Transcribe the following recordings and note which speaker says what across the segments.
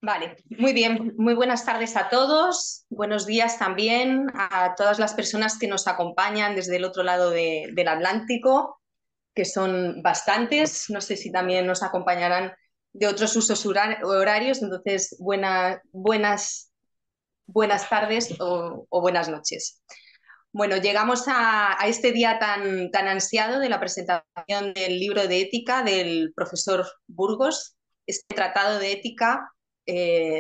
Speaker 1: Vale, muy bien. Muy buenas tardes a todos. Buenos días también a todas las personas que nos acompañan desde el otro lado del Atlántico, que son bastantes. No sé si también nos acompañarán de otros usos horarios. Entonces, buenas tardes o buenas noches. Bueno, llegamos a este día tan ansiado de la presentación del libro de ética del profesor Burgos, este tratado de ética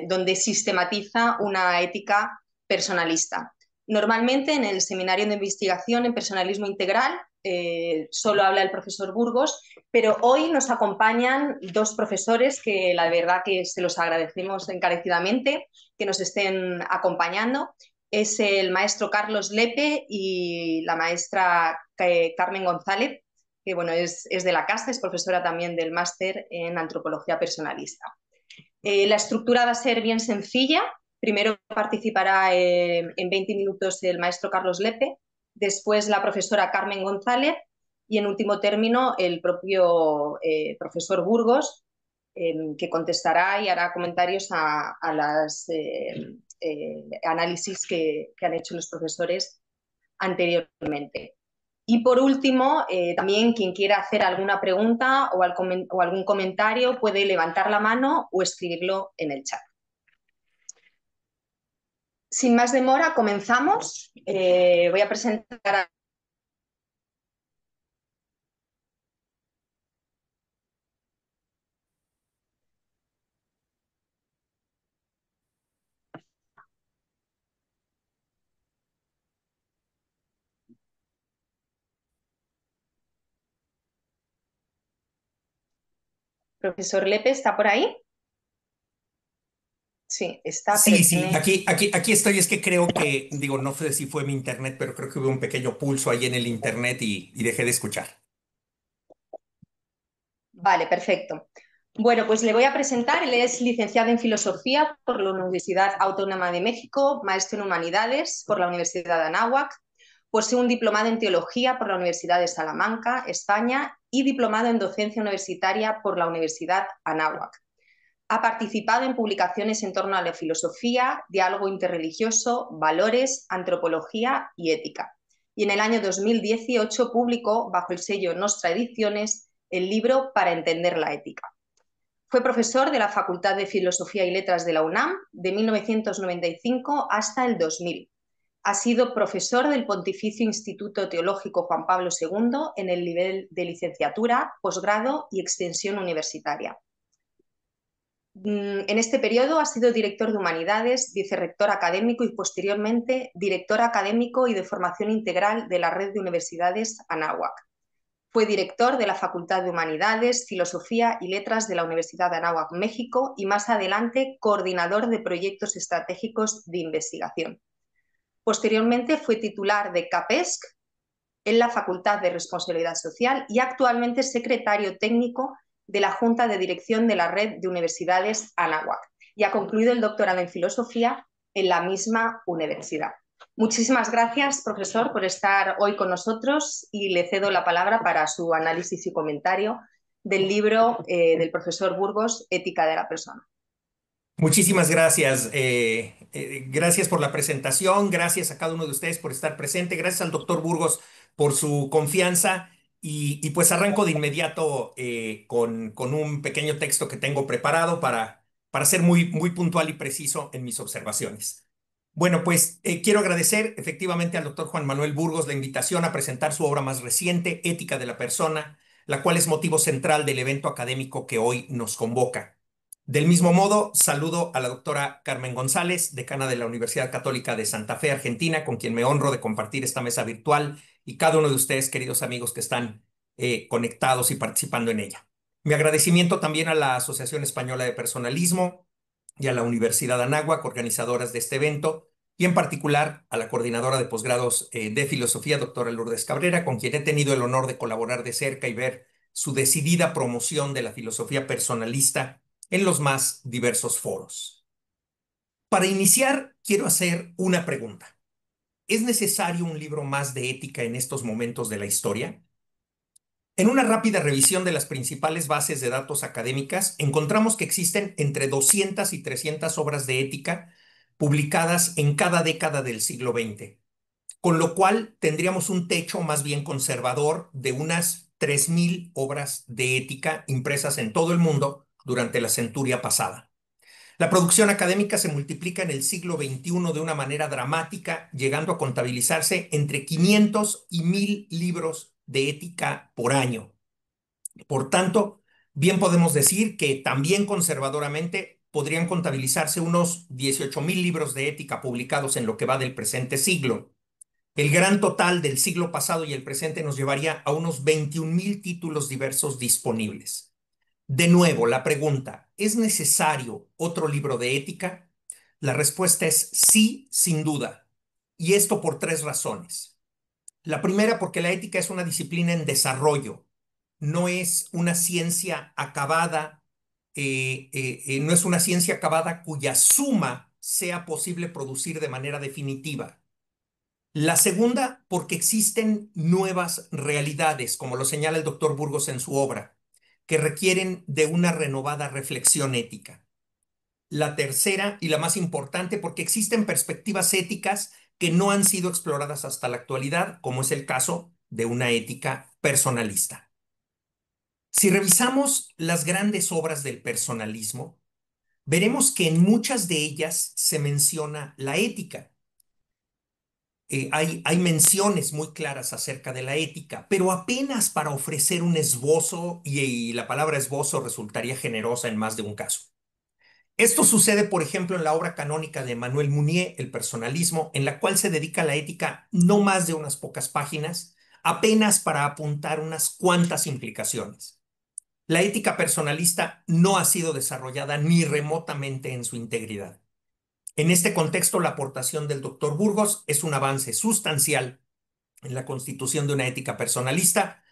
Speaker 1: donde sistematiza una ética personalista. Normalmente en el seminario de investigación en personalismo integral solo habla el profesor Burgos, pero hoy nos acompañan dos profesores que la verdad que se los agradecemos encarecidamente que nos estén acompañando. Es el maestro Carlos Lepe y la maestra Carmen González, que bueno, es de la casa, es profesora también del máster en antropología personalista. La estructura va a ser bien sencilla. Primero participará en 20 minutos el maestro Carlos Lepe, después la profesora Carmen González y en último término el propio profesor Burgos, que contestará y hará comentarios a las análisis que han hecho los profesores anteriormente. Y por último, también quien quiera hacer alguna pregunta o algún comentario puede levantar la mano o escribirlo en el chat. Sin más demora, comenzamos. Voy a presentar a profesor Lepe. ¿Está por ahí? Sí, está, pero
Speaker 2: Sí, sí,
Speaker 1: tiene...
Speaker 2: aquí estoy. Es que creo que, digo, no sé si fue mi internet, pero creo que hubo un pequeño pulso ahí en el internet y dejé de escuchar.
Speaker 1: Vale, perfecto. Bueno, pues le voy a presentar. Él es licenciado en Filosofía por la Universidad Autónoma de México, maestro en Humanidades por la Universidad de Anáhuac, posee un diplomado en Teología por la Universidad de Salamanca, España, y diplomado en Docencia Universitaria por la Universidad Anáhuac. Ha participado en publicaciones en torno a la filosofía, diálogo interreligioso, valores, antropología y ética. Y en el año 2018 publicó, bajo el sello Nostra Ediciones, el libro Para entender la ética. Fue profesor de la Facultad de Filosofía y Letras de la UNAM de 1995 hasta el 2000. Ha sido profesor del Pontificio Instituto Teológico Juan Pablo II en el nivel de licenciatura, posgrado y extensión universitaria. En este periodo ha sido director de Humanidades, vicerrector académico y posteriormente director académico y de formación integral de la Red de Universidades Anáhuac. Fue director de la Facultad de Humanidades, Filosofía y Letras de la Universidad de Anáhuac, México, y más adelante coordinador de proyectos estratégicos de investigación. Posteriormente fue titular de CAPESC en la Facultad de Responsabilidad Social y actualmente es secretario técnico de la Junta de Dirección de la Red de Universidades Anáhuac y ha concluido el doctorado en Filosofía en la misma universidad. Muchísimas gracias, profesor, por estar hoy con nosotros y le cedo la palabra para su análisis y comentario del libro del profesor Burgos, Ética de la Persona.
Speaker 2: Muchísimas gracias. Gracias por la presentación. Gracias a cada uno de ustedes por estar presente. Gracias al doctor Burgos por su confianza. Y pues arranco de inmediato con un pequeño texto que tengo preparado para ser muy puntual y preciso en mis observaciones. Bueno, pues quiero agradecer efectivamente al doctor Juan Manuel Burgos la invitación a presentar su obra más reciente, Ética de la Persona, la cual es motivo central del evento académico que hoy nos convoca. Del mismo modo, saludo a la doctora Carmen González, decana de la Universidad Católica de Santa Fe, Argentina, con quien me honro de compartir esta mesa virtual, y cada uno de ustedes, queridos amigos que están conectados y participando en ella. Mi agradecimiento también a la Asociación Española de Personalismo y a la Universidad Anáhuac, organizadoras de este evento, y en particular a la coordinadora de posgrados de Filosofía, doctora Lourdes Cabrera, con quien he tenido el honor de colaborar de cerca y ver su decidida promoción de la filosofía personalista en los más diversos foros. Para iniciar, quiero hacer una pregunta. ¿Es necesario un libro más de ética en estos momentos de la historia? En una rápida revisión de las principales bases de datos académicas, encontramos que existen entre 200 y 300 obras de ética publicadas en cada década del siglo XX, con lo cual tendríamos un techo más bien conservador de unas 3.000 obras de ética impresas en todo el mundo durante la centuria pasada. La producción académica se multiplica en el siglo XXI de una manera dramática, llegando a contabilizarse entre 500 y 1.000 libros de ética por año. Por tanto, bien podemos decir que también conservadoramente podrían contabilizarse unos 18.000 libros de ética publicados en lo que va del presente siglo. El gran total del siglo pasado y el presente nos llevaría a unos 21.000 títulos diversos disponibles. De nuevo, la pregunta, ¿es necesario otro libro de ética? La respuesta es sí, sin duda. Y esto por tres razones. La primera, porque la ética es una disciplina en desarrollo, no es una ciencia acabada, no es una ciencia acabada cuya suma sea posible producir de manera definitiva. La segunda, porque existen nuevas realidades, como lo señala el doctor Burgos en su obra, que requieren de una renovada reflexión ética. La tercera y la más importante, porque existen perspectivas éticas que no han sido exploradas hasta la actualidad, como es el caso de una ética personalista. Si revisamos las grandes obras del personalismo, veremos que en muchas de ellas se menciona la ética. Hay menciones muy claras acerca de la ética, pero apenas para ofrecer un esbozo, y la palabra esbozo resultaría generosa en más de un caso. Esto sucede, por ejemplo, en la obra canónica de Emmanuel Mounier, El personalismo, en la cual se dedica a la ética no más de unas pocas páginas, apenas para apuntar unas cuantas implicaciones. La ética personalista no ha sido desarrollada ni remotamente en su integridad. En este contexto, la aportación del doctor Burgos es un avance sustancial en la constitución de una ética personalista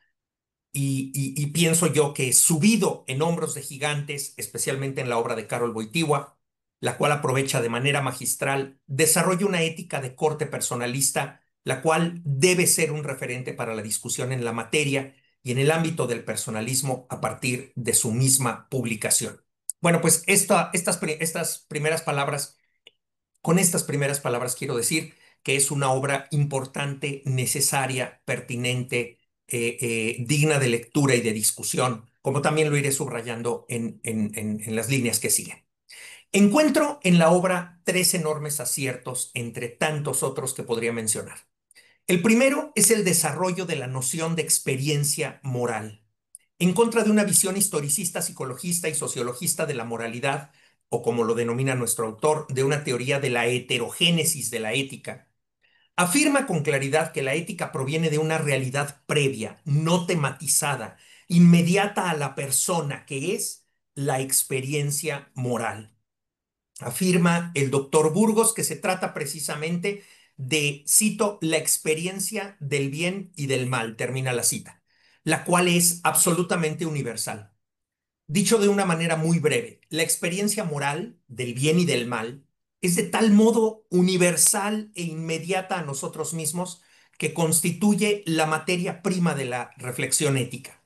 Speaker 2: y pienso yo que subido en hombros de gigantes, especialmente en la obra de Karol Wojtyła, la cual aprovecha de manera magistral, desarrolla una ética de corte personalista, la cual debe ser un referente para la discusión en la materia y en el ámbito del personalismo a partir de su misma publicación. Bueno, pues estas primeras palabras, con estas primeras palabras quiero decir que es una obra importante, necesaria, pertinente, digna de lectura y de discusión, como también lo iré subrayando en las líneas que siguen. Encuentro en la obra tres enormes aciertos entre tantos otros que podría mencionar. El primero es el desarrollo de la noción de experiencia moral, en contra de una visión historicista, psicologista y sociologista de la moralidad, o como lo denomina nuestro autor, de una teoría de la heterogénesis de la ética. Afirma con claridad que la ética proviene de una realidad previa, no tematizada, inmediata a la persona, que es la experiencia moral. Afirma el doctor Burgos que se trata precisamente de, cito, la experiencia del bien y del mal, termina la cita, la cual es absolutamente universal. Dicho de una manera muy breve, la experiencia moral del bien y del mal es de tal modo universal e inmediata a nosotros mismos que constituye la materia prima de la reflexión ética.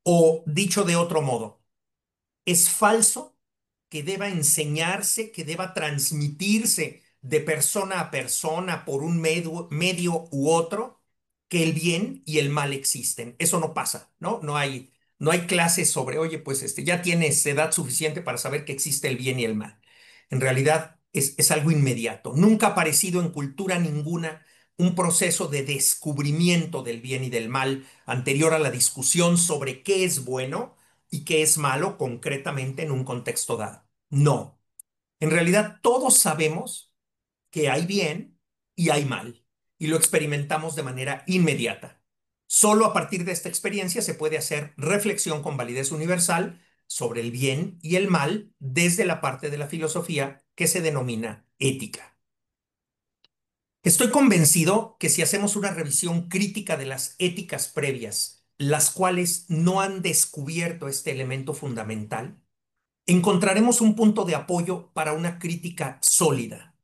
Speaker 2: O, dicho de otro modo, es falso que deba enseñarse, que deba transmitirse de persona a persona por un medio u otro, que el bien y el mal existen. Eso no pasa, ¿no? No hay clases sobre, oye, pues ya tienes edad suficiente para saber que existe el bien y el mal. En realidad es algo inmediato. Nunca ha aparecido en cultura ninguna un proceso de descubrimiento del bien y del mal anterior a la discusión sobre qué es bueno y qué es malo concretamente en un contexto dado. No. En realidad todos sabemos que hay bien y hay mal y lo experimentamos de manera inmediata. Solo a partir de esta experiencia se puede hacer reflexión con validez universal sobre el bien y el mal desde la parte de la filosofía que se denomina ética. Estoy convencido que si hacemos una revisión crítica de las éticas previas, las cuales no han descubierto este elemento fundamental, encontraremos un punto de apoyo para una crítica sólida.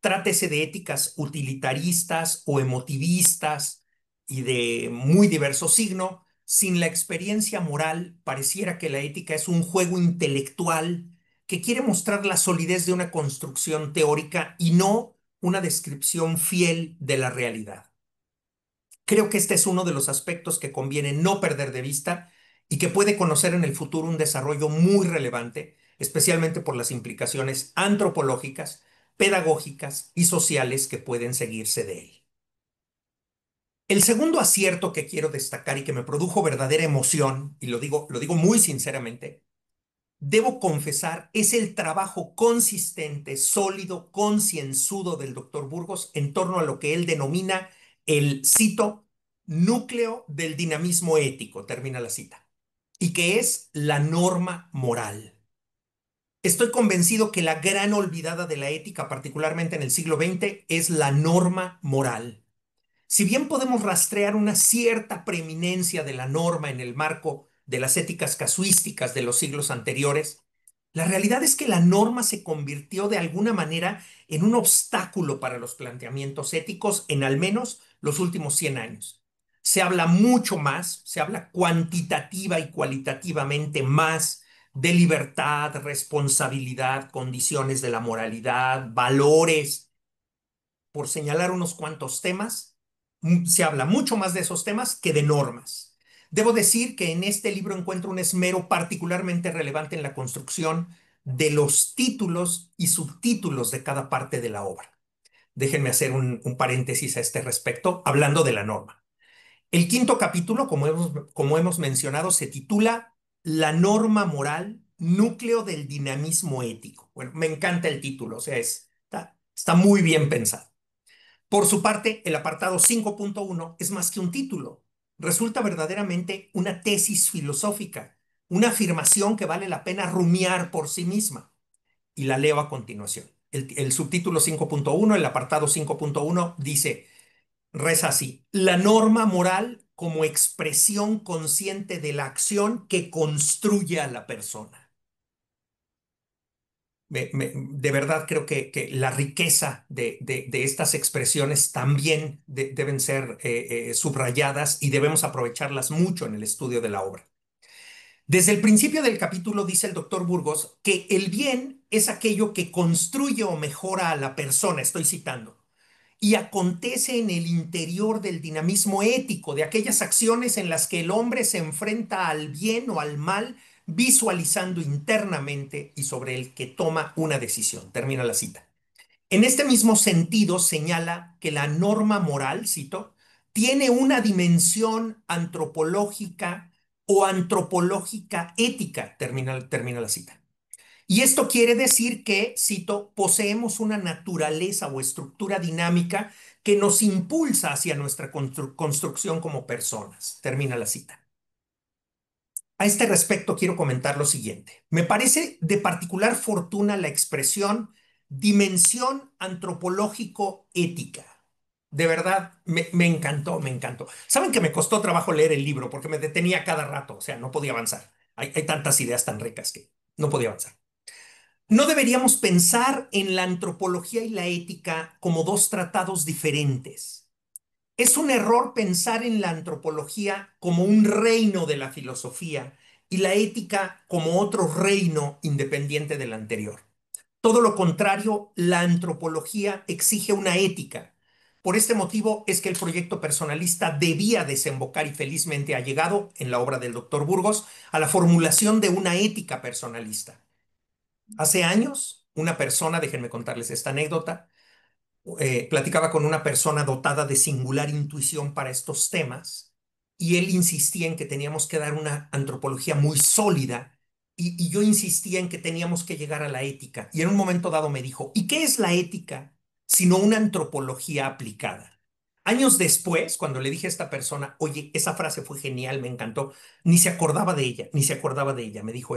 Speaker 2: Trátese de éticas utilitaristas o emotivistas y de muy diverso signo, Sin la experiencia moral, pareciera que la ética es un juego intelectual que quiere mostrar la solidez de una construcción teórica y no una descripción fiel de la realidad. Creo que este es uno de los aspectos que conviene no perder de vista y que puede conocer en el futuro un desarrollo muy relevante, especialmente por las implicaciones antropológicas, pedagógicas y sociales que pueden seguirse de él. El segundo acierto que quiero destacar y que me produjo verdadera emoción, y lo digo muy sinceramente, debo confesar, es el trabajo consistente, sólido, concienzudo del doctor Burgos en torno a lo que él denomina el, cito, núcleo del dinamismo ético, termina la cita, y que es la norma moral. Estoy convencido que la gran olvidada de la ética, particularmente en el siglo XX, es la norma moral. Si bien podemos rastrear una cierta preeminencia de la norma en el marco de las éticas casuísticas de los siglos anteriores, la realidad es que la norma se convirtió de alguna manera en un obstáculo para los planteamientos éticos en al menos los últimos 100 años. Se habla mucho más, se habla cuantitativa y cualitativamente más de libertad, responsabilidad, condiciones de la moralidad, valores, por señalar unos cuantos temas. Se habla mucho más de esos temas que de normas. Debo decir que en este libro encuentro un esmero particularmente relevante en la construcción de los títulos y subtítulos de cada parte de la obra. Déjenme hacer un paréntesis a este respecto, hablando de la norma. El quinto capítulo, como hemos mencionado, se titula La norma moral, núcleo del dinamismo ético. Bueno, me encanta el título, o sea, está muy bien pensado. Por su parte, el apartado 5.1 es más que un título. Resulta verdaderamente una tesis filosófica, una afirmación que vale la pena rumiar por sí misma. Y la leo a continuación. El subtítulo 5.1, el apartado 5.1 dice, reza así: la norma moral como expresión consciente de la acción que construye a la persona. De verdad creo que la riqueza de estas expresiones también deben ser subrayadas y debemos aprovecharlas mucho en el estudio de la obra. Desde el principio del capítulo dice el doctor Burgos que el bien es aquello que construye o mejora a la persona, estoy citando, y acontece en el interior del dinamismo ético, de aquellas acciones en las que el hombre se enfrenta al bien o al mal, visualizando internamente y sobre el que toma una decisión. Termina la cita. En este mismo sentido, señala que la norma moral, cito, tiene una dimensión antropológica o antropológica ética, termina la cita. Y esto quiere decir que, cito, poseemos una naturaleza o estructura dinámica que nos impulsa hacia nuestra construcción como personas. Termina la cita. A este respecto quiero comentar lo siguiente. Me parece de particular fortuna la expresión dimensión antropológico-ética. De verdad, me encantó, me encantó. Saben que me costó trabajo leer el libro porque me detenía cada rato, o sea, no podía avanzar. Hay tantas ideas tan ricas que no podía avanzar. No deberíamos pensar en la antropología y la ética como dos tratados diferentes. Es un error pensar en la antropología como un reino de la filosofía y la ética como otro reino independiente del anterior. Todo lo contrario, la antropología exige una ética. Por este motivo es que el proyecto personalista debía desembocar y felizmente ha llegado, en la obra del doctor Burgos, a la formulación de una ética personalista. Hace años, una persona, déjenme contarles esta anécdota, platicaba con una persona dotada de singular intuición para estos temas y él insistía en que teníamos que dar una antropología muy sólida y yo insistía en que teníamos que llegar a la ética. Y en un momento dado me dijo, ¿y qué es la ética sino una antropología aplicada? Años después, cuando le dije a esta persona, oye, esa frase fue genial, me encantó, ni se acordaba de ella, ni se acordaba de ella, me dijo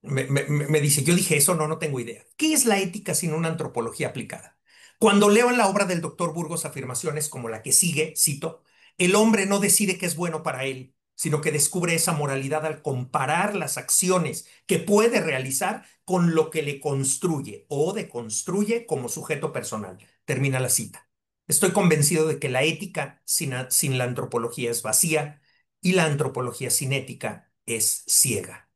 Speaker 2: me dice, yo dije eso, no tengo idea. ¿Qué es la ética sin una antropología aplicada? Cuando leo en la obra del doctor Burgos afirmaciones como la que sigue, cito, el hombre no decide qué es bueno para él, sino que descubre esa moralidad al comparar las acciones que puede realizar con lo que le construye o deconstruye como sujeto personal. Termina la cita. Estoy convencido de que la ética sin la antropología es vacía y la antropología sin ética es ciega.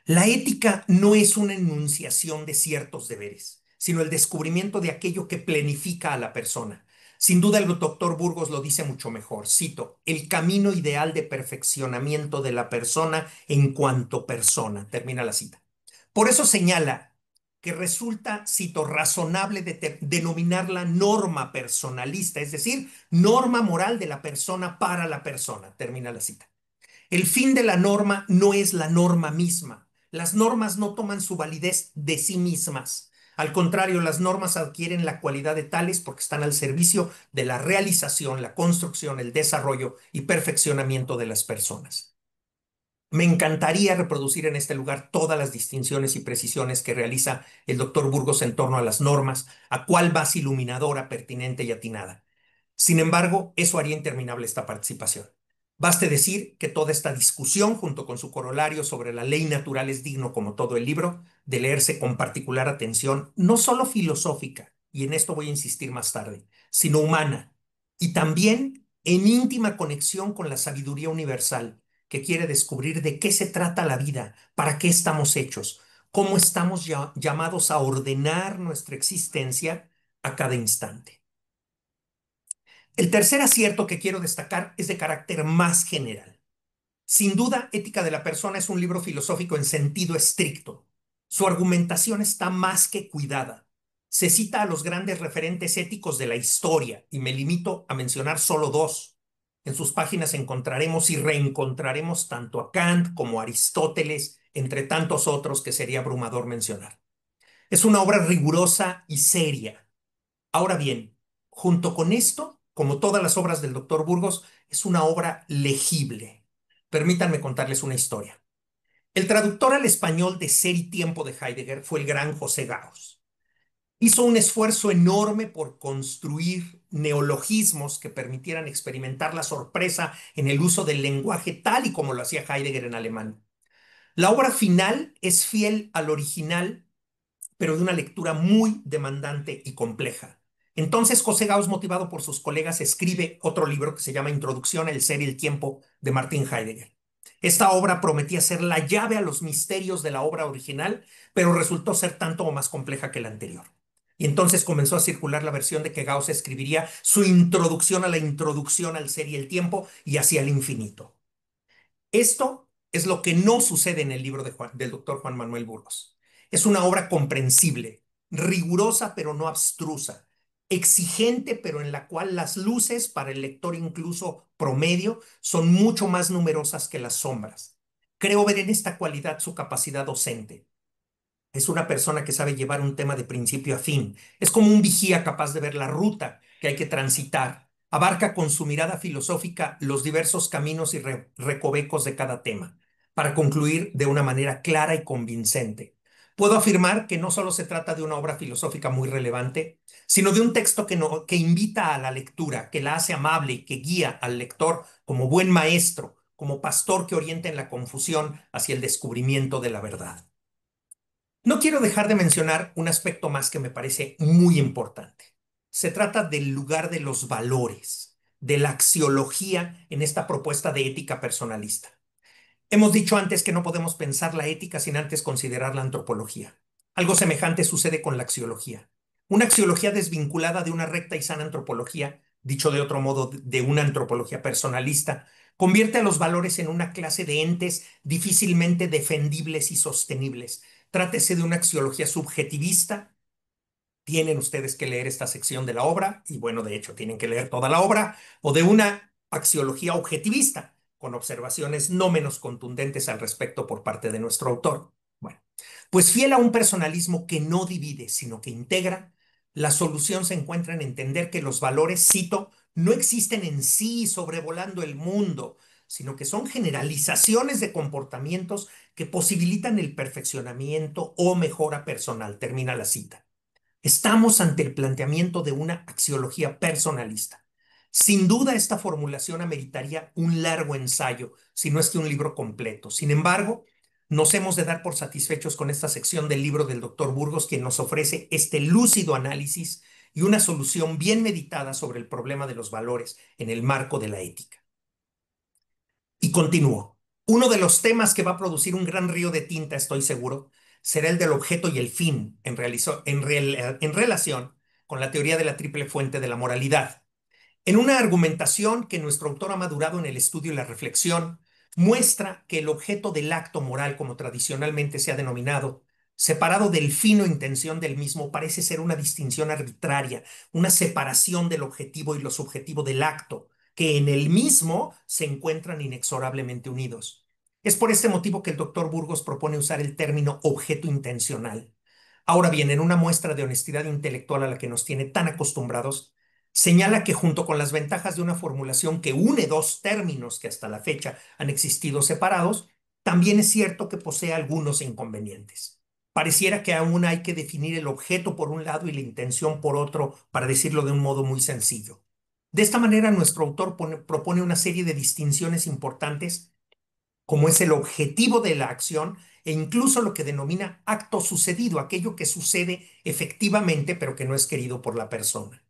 Speaker 2: La ética no es una enunciación de ciertos deberes, sino el descubrimiento de aquello que planifica a la persona. Sin duda, el doctor Burgos lo dice mucho mejor. Cito, el camino ideal de perfeccionamiento de la persona en cuanto persona. Termina la cita. Por eso señala que resulta, cito, razonable denominarla norma personalista, es decir, norma moral de la persona para la persona. Termina la cita. El fin de la norma no es la norma misma. Las normas no toman su validez de sí mismas. Al contrario, las normas adquieren la cualidad de tales porque están al servicio de la realización, la construcción, el desarrollo y perfeccionamiento de las personas. Me encantaría reproducir en este lugar todas las distinciones y precisiones que realiza el doctor Burgos en torno a las normas, a cuál base iluminadora, pertinente y atinada. Sin embargo, eso haría interminable esta participación. Baste decir que toda esta discusión, junto con su corolario sobre la ley natural, es digno, como todo el libro, de leerse con particular atención, no solo filosófica, y en esto voy a insistir más tarde, sino humana, y también en íntima conexión con la sabiduría universal, que quiere descubrir de qué se trata la vida, para qué estamos hechos, cómo estamos llamados a ordenar nuestra existencia a cada instante. El tercer acierto que quiero destacar es de carácter más general. Sin duda, Ética de la Persona es un libro filosófico en sentido estricto. Su argumentación está más que cuidada. Se cita a los grandes referentes éticos de la historia y me limito a mencionar solo dos. En sus páginas encontraremos y reencontraremos tanto a Kant como a Aristóteles, entre tantos otros que sería abrumador mencionar. Es una obra rigurosa y seria. Ahora bien, junto con esto, como todas las obras del doctor Burgos, es una obra legible. Permítanme contarles una historia. El traductor al español de Ser y Tiempo de Heidegger fue el gran José Gauss. Hizo un esfuerzo enorme por construir neologismos que permitieran experimentar la sorpresa en el uso del lenguaje tal y como lo hacía Heidegger en alemán. La obra final es fiel al original, pero de una lectura muy demandante y compleja. Entonces José Gauss, motivado por sus colegas, escribe otro libro que se llama Introducción al Ser y el Tiempo de Martin Heidegger. Esta obra prometía ser la llave a los misterios de la obra original, pero resultó ser tanto o más compleja que la anterior. Y entonces comenzó a circular la versión de que Gauss escribiría su introducción a la introducción al ser y el tiempo y hacia el infinito. Esto es lo que no sucede en el libro del doctor Juan Manuel Burgos. Es una obra comprensible, rigurosa pero no abstrusa, exigente pero en la cual las luces para el lector incluso promedio son mucho más numerosas que las sombras. Creo ver en esta cualidad su capacidad docente. Es una persona que sabe llevar un tema de principio a fin. Es como un vigía capaz de ver la ruta que hay que transitar. Abarca con su mirada filosófica los diversos caminos y recovecos de cada tema, para concluir de una manera clara y convincente. Puedo afirmar que no solo se trata de una obra filosófica muy relevante, sino de un texto que invita a la lectura, que la hace amable y que guía al lector como buen maestro, como pastor que orienta en la confusión hacia el descubrimiento de la verdad. No quiero dejar de mencionar un aspecto más que me parece muy importante. Se trata del lugar de los valores, de la axiología en esta propuesta de ética personalista. Hemos dicho antes que no podemos pensar la ética sin antes considerar la antropología. Algo semejante sucede con la axiología. Una axiología desvinculada de una recta y sana antropología, dicho de otro modo, de una antropología personalista, convierte a los valores en una clase de entes difícilmente defendibles y sostenibles. Trátese de una axiología subjetivista. Tienen ustedes que leer esta sección de la obra, y bueno, de hecho, tienen que leer toda la obra, o de una axiología objetivista, con observaciones no menos contundentes al respecto por parte de nuestro autor. Bueno, pues fiel a un personalismo que no divide, sino que integra, la solución se encuentra en entender que los valores, cito, no existen en sí sobrevolando el mundo, sino que son generalizaciones de comportamientos que posibilitan el perfeccionamiento o mejora personal. Termina la cita. Estamos ante el planteamiento de una axiología personalista. Sin duda, esta formulación ameritaría un largo ensayo, si no es que un libro completo. Sin embargo, nos hemos de dar por satisfechos con esta sección del libro del doctor Burgos, quien nos ofrece este lúcido análisis y una solución bien meditada sobre el problema de los valores en el marco de la ética. Y continúo. Uno de los temas que va a producir un gran río de tinta, estoy seguro, será el del objeto y el fin en relación con la teoría de la triple fuente de la moralidad. En una argumentación que nuestro autor ha madurado en el estudio y la reflexión, muestra que el objeto del acto moral, como tradicionalmente se ha denominado, separado del fin o intención del mismo, parece ser una distinción arbitraria, una separación del objetivo y lo subjetivo del acto, que en el mismo se encuentran inexorablemente unidos. Es por este motivo que el doctor Burgos propone usar el término objeto intencional. Ahora bien, en una muestra de honestidad intelectual a la que nos tiene tan acostumbrados, señala que junto con las ventajas de una formulación que une dos términos que hasta la fecha han existido separados, también es cierto que posee algunos inconvenientes. Pareciera que aún hay que definir el objeto por un lado y la intención por otro, para decirlo de un modo muy sencillo. De esta manera, nuestro autor propone una serie de distinciones importantes, como es el objetivo de la acción e incluso lo que denomina acto sucedido, aquello que sucede efectivamente pero que no es querido por la persona.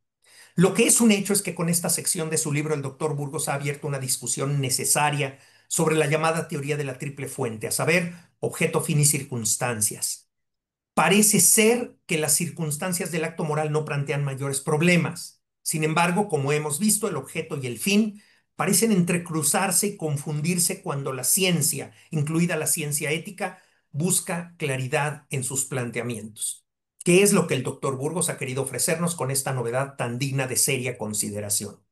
Speaker 2: Lo que es un hecho es que con esta sección de su libro el doctor Burgos ha abierto una discusión necesaria sobre la llamada teoría de la triple fuente, a saber, objeto, fin y circunstancias. Parece ser que las circunstancias del acto moral no plantean mayores problemas. Sin embargo, como hemos visto, el objeto y el fin parecen entrecruzarse y confundirse cuando la ciencia, incluida la ciencia ética, busca claridad en sus planteamientos. ¿Qué es lo que el doctor Burgos ha querido ofrecernos con esta novedad tan digna de seria consideración?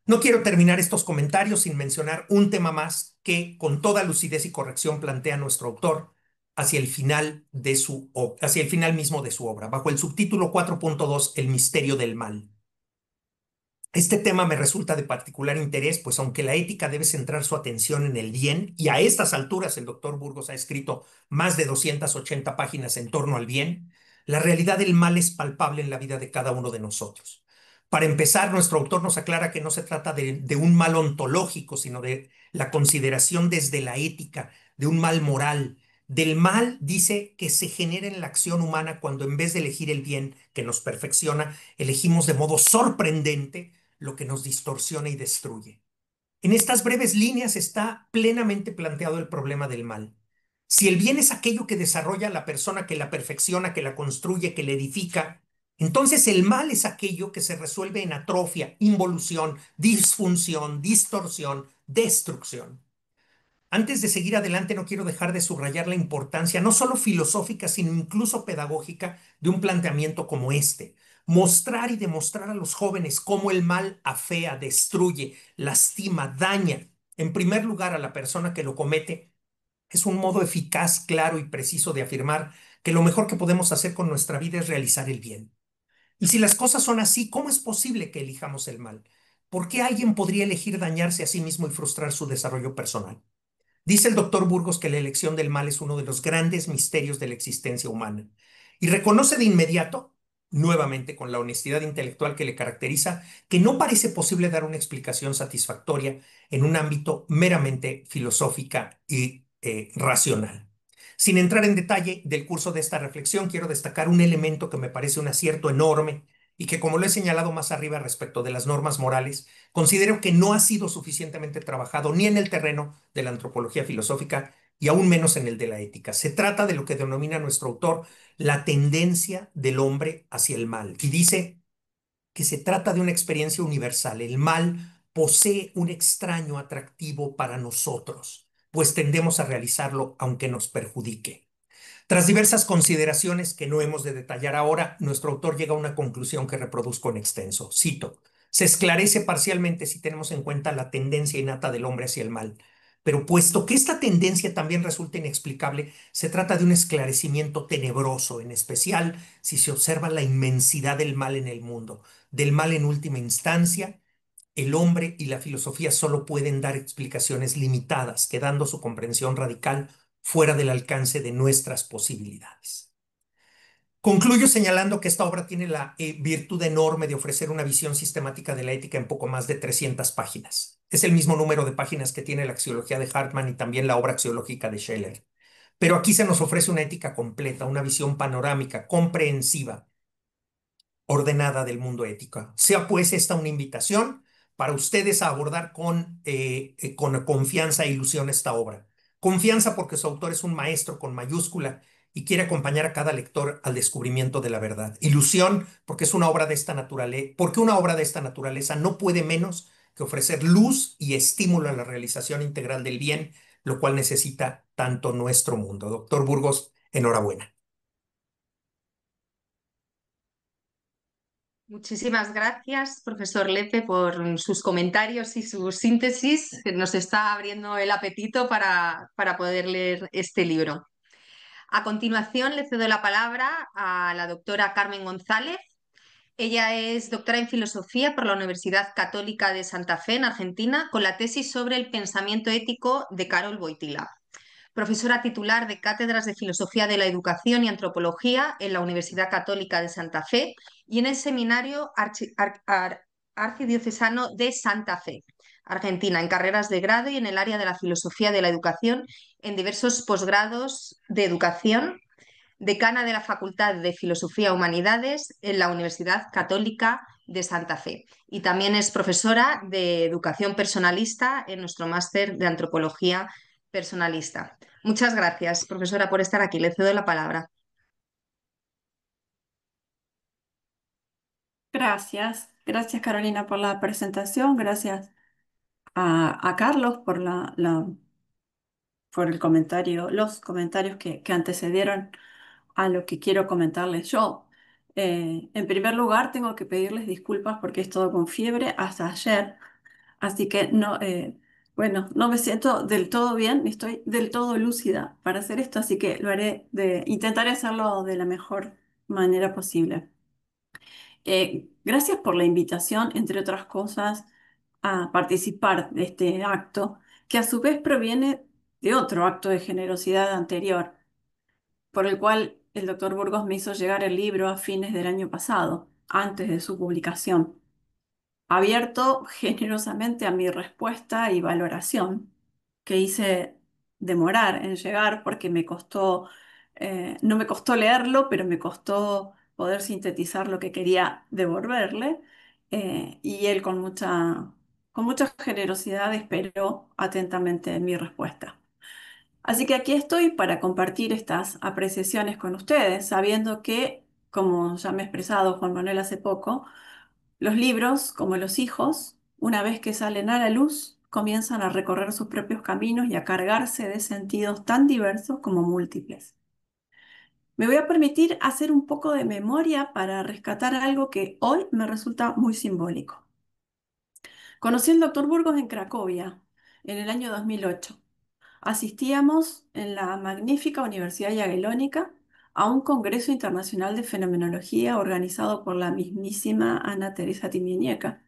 Speaker 2: No quiero terminar estos comentarios sin mencionar un tema más que, con toda lucidez y corrección, plantea nuestro autor hacia el final mismo de su obra, bajo el subtítulo 4.2, El misterio del mal. Este tema me resulta de particular interés, pues aunque la ética debe centrar su atención en el bien, y a estas alturas el doctor Burgos ha escrito más de 280 páginas en torno al bien, la realidad del mal es palpable en la vida de cada uno de nosotros. Para empezar, nuestro autor nos aclara que no se trata de un mal ontológico, sino de la consideración desde la ética, de un mal moral. Del mal, dice, que se genera en la acción humana cuando en vez de elegir el bien que nos perfecciona, elegimos de modo sorprendente lo que nos distorsiona y destruye. En estas breves líneas está plenamente planteado el problema del mal. Si el bien es aquello que desarrolla a la persona, que la perfecciona, que la construye, que la edifica, entonces el mal es aquello que se resuelve en atrofia, involución, disfunción, distorsión, destrucción. Antes de seguir adelante, no quiero dejar de subrayar la importancia, no solo filosófica, sino incluso pedagógica, de un planteamiento como este. Mostrar y demostrar a los jóvenes cómo el mal afea, destruye, lastima, daña, en primer lugar a la persona que lo comete, es un modo eficaz, claro y preciso de afirmar que lo mejor que podemos hacer con nuestra vida es realizar el bien. Y si las cosas son así, ¿cómo es posible que elijamos el mal? ¿Por qué alguien podría elegir dañarse a sí mismo y frustrar su desarrollo personal? Dice el doctor Burgos que la elección del mal es uno de los grandes misterios de la existencia humana y reconoce de inmediato, nuevamente con la honestidad intelectual que le caracteriza, que no parece posible dar una explicación satisfactoria en un ámbito meramente filosófica y racional. Sin entrar en detalle del curso de esta reflexión, quiero destacar un elemento que me parece un acierto enorme y que, como lo he señalado más arriba respecto de las normas morales, considero que no ha sido suficientemente trabajado ni en el terreno de la antropología filosófica y aún menos en el de la ética. Se trata de lo que denomina nuestro autor la tendencia del hombre hacia el mal, y dice que se trata de una experiencia universal. El mal posee un extraño atractivo para nosotros, pues tendemos a realizarlo aunque nos perjudique. Tras diversas consideraciones que no hemos de detallar ahora, nuestro autor llega a una conclusión que reproduzco en extenso. Cito: se esclarece parcialmente si tenemos en cuenta la tendencia innata del hombre hacia el mal. Pero puesto que esta tendencia también resulta inexplicable, se trata de un esclarecimiento tenebroso, en especial si se observa la inmensidad del mal en el mundo. Del mal en última instancia, el hombre y la filosofía solo pueden dar explicaciones limitadas, quedando su comprensión radical fuera del alcance de nuestras posibilidades. Concluyo señalando que esta obra tiene la virtud enorme de ofrecer una visión sistemática de la ética en poco más de 300 páginas. Es el mismo número de páginas que tiene la axiología de Hartmann y también la obra axiológica de Scheller. Pero aquí se nos ofrece una ética completa, una visión panorámica, comprensiva, ordenada del mundo ético. Sea pues esta una invitación para ustedes a abordar con confianza e ilusión esta obra. Confianza porque su autor es un maestro con mayúscula y quiere acompañar a cada lector al descubrimiento de la verdad. Ilusión porque es una obra de esta naturaleza, porque una obra de esta naturaleza no puede menos que ofrecer luz y estímulo a la realización integral del bien, lo cual necesita tanto nuestro mundo. Doctor Burgos, enhorabuena.
Speaker 1: Muchísimas gracias, profesor Lepe, por sus comentarios y su síntesis, que nos está abriendo el apetito para poder leer este libro. A continuación, le cedo la palabra a la doctora Carmen González. Ella es doctora en filosofía por la Universidad Católica de Santa Fe, en Argentina, con la tesis sobre el pensamiento ético de Karol Wojtyla. Profesora titular de cátedras de Filosofía de la Educación y Antropología en la Universidad Católica de Santa Fe y en el Seminario Archidiocesano de Santa Fe, Argentina, en carreras de grado y en el área de la Filosofía de la Educación en diversos posgrados de educación, decana de la Facultad de Filosofía y Humanidades en la Universidad Católica de Santa Fe. Y también es profesora de Educación Personalista en nuestro máster de Antropología Personalista. Muchas gracias, profesora, por estar aquí. Le cedo la palabra.
Speaker 3: Gracias Carolina por la presentación, gracias a Carlos por por el comentario, los comentarios que antecedieron a lo que quiero comentarles yo. En primer lugar, tengo que pedirles disculpas porque he estado con fiebre hasta ayer, así que no, bueno, no me siento del todo bien, ni estoy del todo lúcida para hacer esto, así que intentaré hacerlo de la mejor manera posible. Gracias por la invitación, entre otras cosas, a participar de este acto, que a su vez proviene de otro acto de generosidad anterior, por el cual el doctor Burgos me hizo llegar el libro a fines del año pasado, antes de su publicación, abierto generosamente a mi respuesta y valoración, que hice demorar en llegar porque no me costó leerlo, pero me costó poder sintetizar lo que quería devolverle, y él con mucha generosidad esperó atentamente mi respuesta. Así que aquí estoy para compartir estas apreciaciones con ustedes, sabiendo que, como ya me ha expresado Juan Manuel hace poco, los libros, como los hijos, una vez que salen a la luz, comienzan a recorrer sus propios caminos y a cargarse de sentidos tan diversos como múltiples. Me voy a permitir hacer un poco de memoria para rescatar algo que hoy me resulta muy simbólico. Conocí al doctor Burgos en Cracovia en el año 2008. Asistíamos en la magnífica Universidad Jagellónica a un congreso internacional de fenomenología organizado por la mismísima Ana Teresa Timieniecka,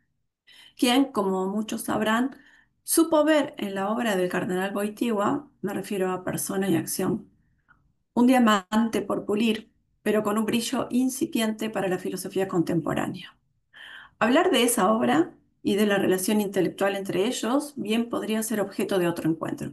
Speaker 3: quien, como muchos sabrán, supo ver en la obra del cardenal Wojtyła, me refiero a Persona y Acción, un diamante por pulir, pero con un brillo incipiente para la filosofía contemporánea. Hablar de esa obra y de la relación intelectual entre ellos bien podría ser objeto de otro encuentro,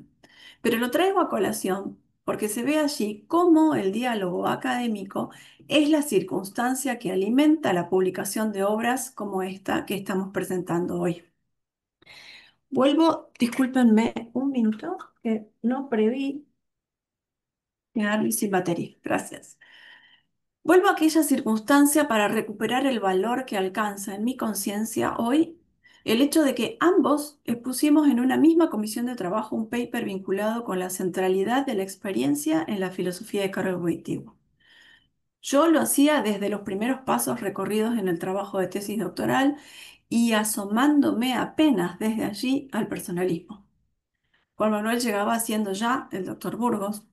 Speaker 3: pero lo traigo a colación porque se ve allí cómo el diálogo académico es la circunstancia que alimenta la publicación de obras como esta que estamos presentando hoy. Vuelvo, discúlpenme un minuto, que no preví quedarme sin batería. Gracias. Vuelvo a aquella circunstancia para recuperar el valor que alcanza en mi conciencia hoy el hecho de que ambos expusimos en una misma comisión de trabajo un paper vinculado con la centralidad de la experiencia en la filosofía de Karol Wojtyła. Yo lo hacía desde los primeros pasos recorridos en el trabajo de tesis doctoral y asomándome apenas desde allí al personalismo. Juan Manuel llegaba siendo ya el doctor Burgos,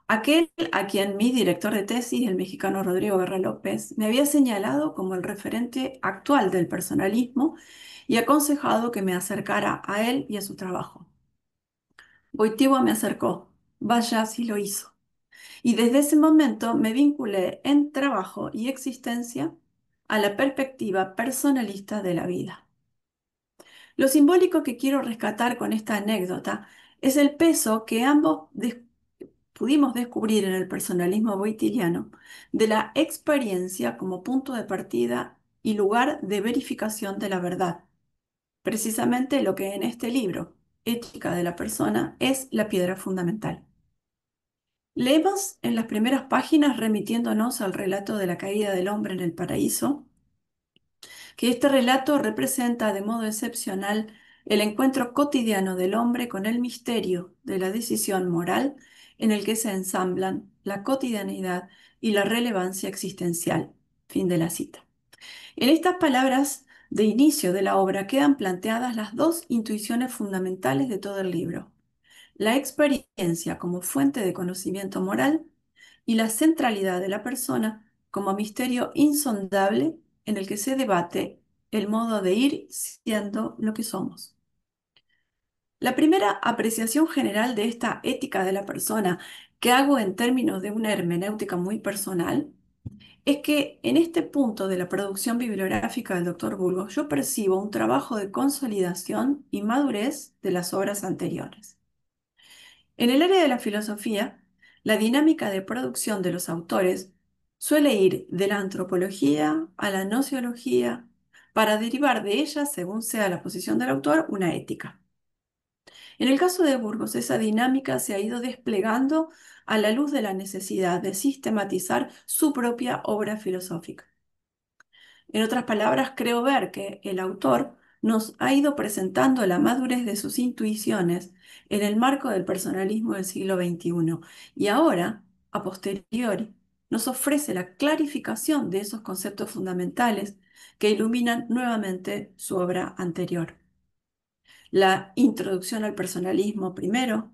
Speaker 3: aquel a quien mi director de tesis, el mexicano Rodrigo Guerra López, me había señalado como el referente actual del personalismo y aconsejado que me acercara a él y a su trabajo. Wojtyła me acercó, vaya si lo hizo, y desde ese momento me vinculé en trabajo y existencia a la perspectiva personalista de la vida. Lo simbólico que quiero rescatar con esta anécdota es el peso que ambos pudimos descubrir en el personalismo wojtyliano de la experiencia como punto de partida y lugar de verificación de la verdad. precisamente lo que en este libro, Ética de la Persona, es la piedra fundamental. Leemos en las primeras páginas, remitiéndonos al relato de la caída del hombre en el paraíso, que este relato representa de modo excepcional el encuentro cotidiano del hombre con el misterio de la decisión moral en el que se ensamblan la cotidianidad y la relevancia existencial. Fin de la cita. En estas palabras de inicio de la obra quedan planteadas las dos intuiciones fundamentales de todo el libro: la experiencia como fuente de conocimiento moral y la centralidad de la persona como misterio insondable en el que se debate el modo de ir siendo lo que somos. La primera apreciación general de esta ética de la persona que hago en términos de una hermenéutica muy personal es que en este punto de la producción bibliográfica del Dr. Burgos yo percibo un trabajo de consolidación y madurez de las obras anteriores. En el área de la filosofía, la dinámica de producción de los autores suele ir de la antropología a la nociología para derivar de ella, según sea la posición del autor, una ética. En el caso de Burgos, esa dinámica se ha ido desplegando a la luz de la necesidad de sistematizar su propia obra filosófica. En otras palabras, creo ver que el autor nos ha ido presentando la madurez de sus intuiciones en el marco del personalismo del siglo XXI y ahora, a posteriori, nos ofrece la clarificación de esos conceptos fundamentales que iluminan nuevamente su obra anterior. La introducción al personalismo primero,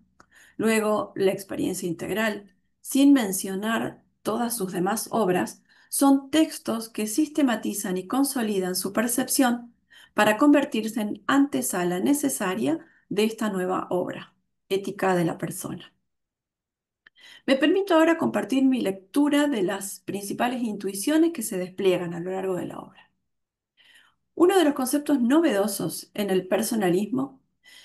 Speaker 3: luego la experiencia integral, sin mencionar todas sus demás obras, son textos que sistematizan y consolidan su percepción para convertirse en antesala necesaria de esta nueva obra, Ética de la Persona. Me permito ahora compartir mi lectura de las principales intuiciones que se despliegan a lo largo de la obra. Uno de los conceptos novedosos en el personalismo,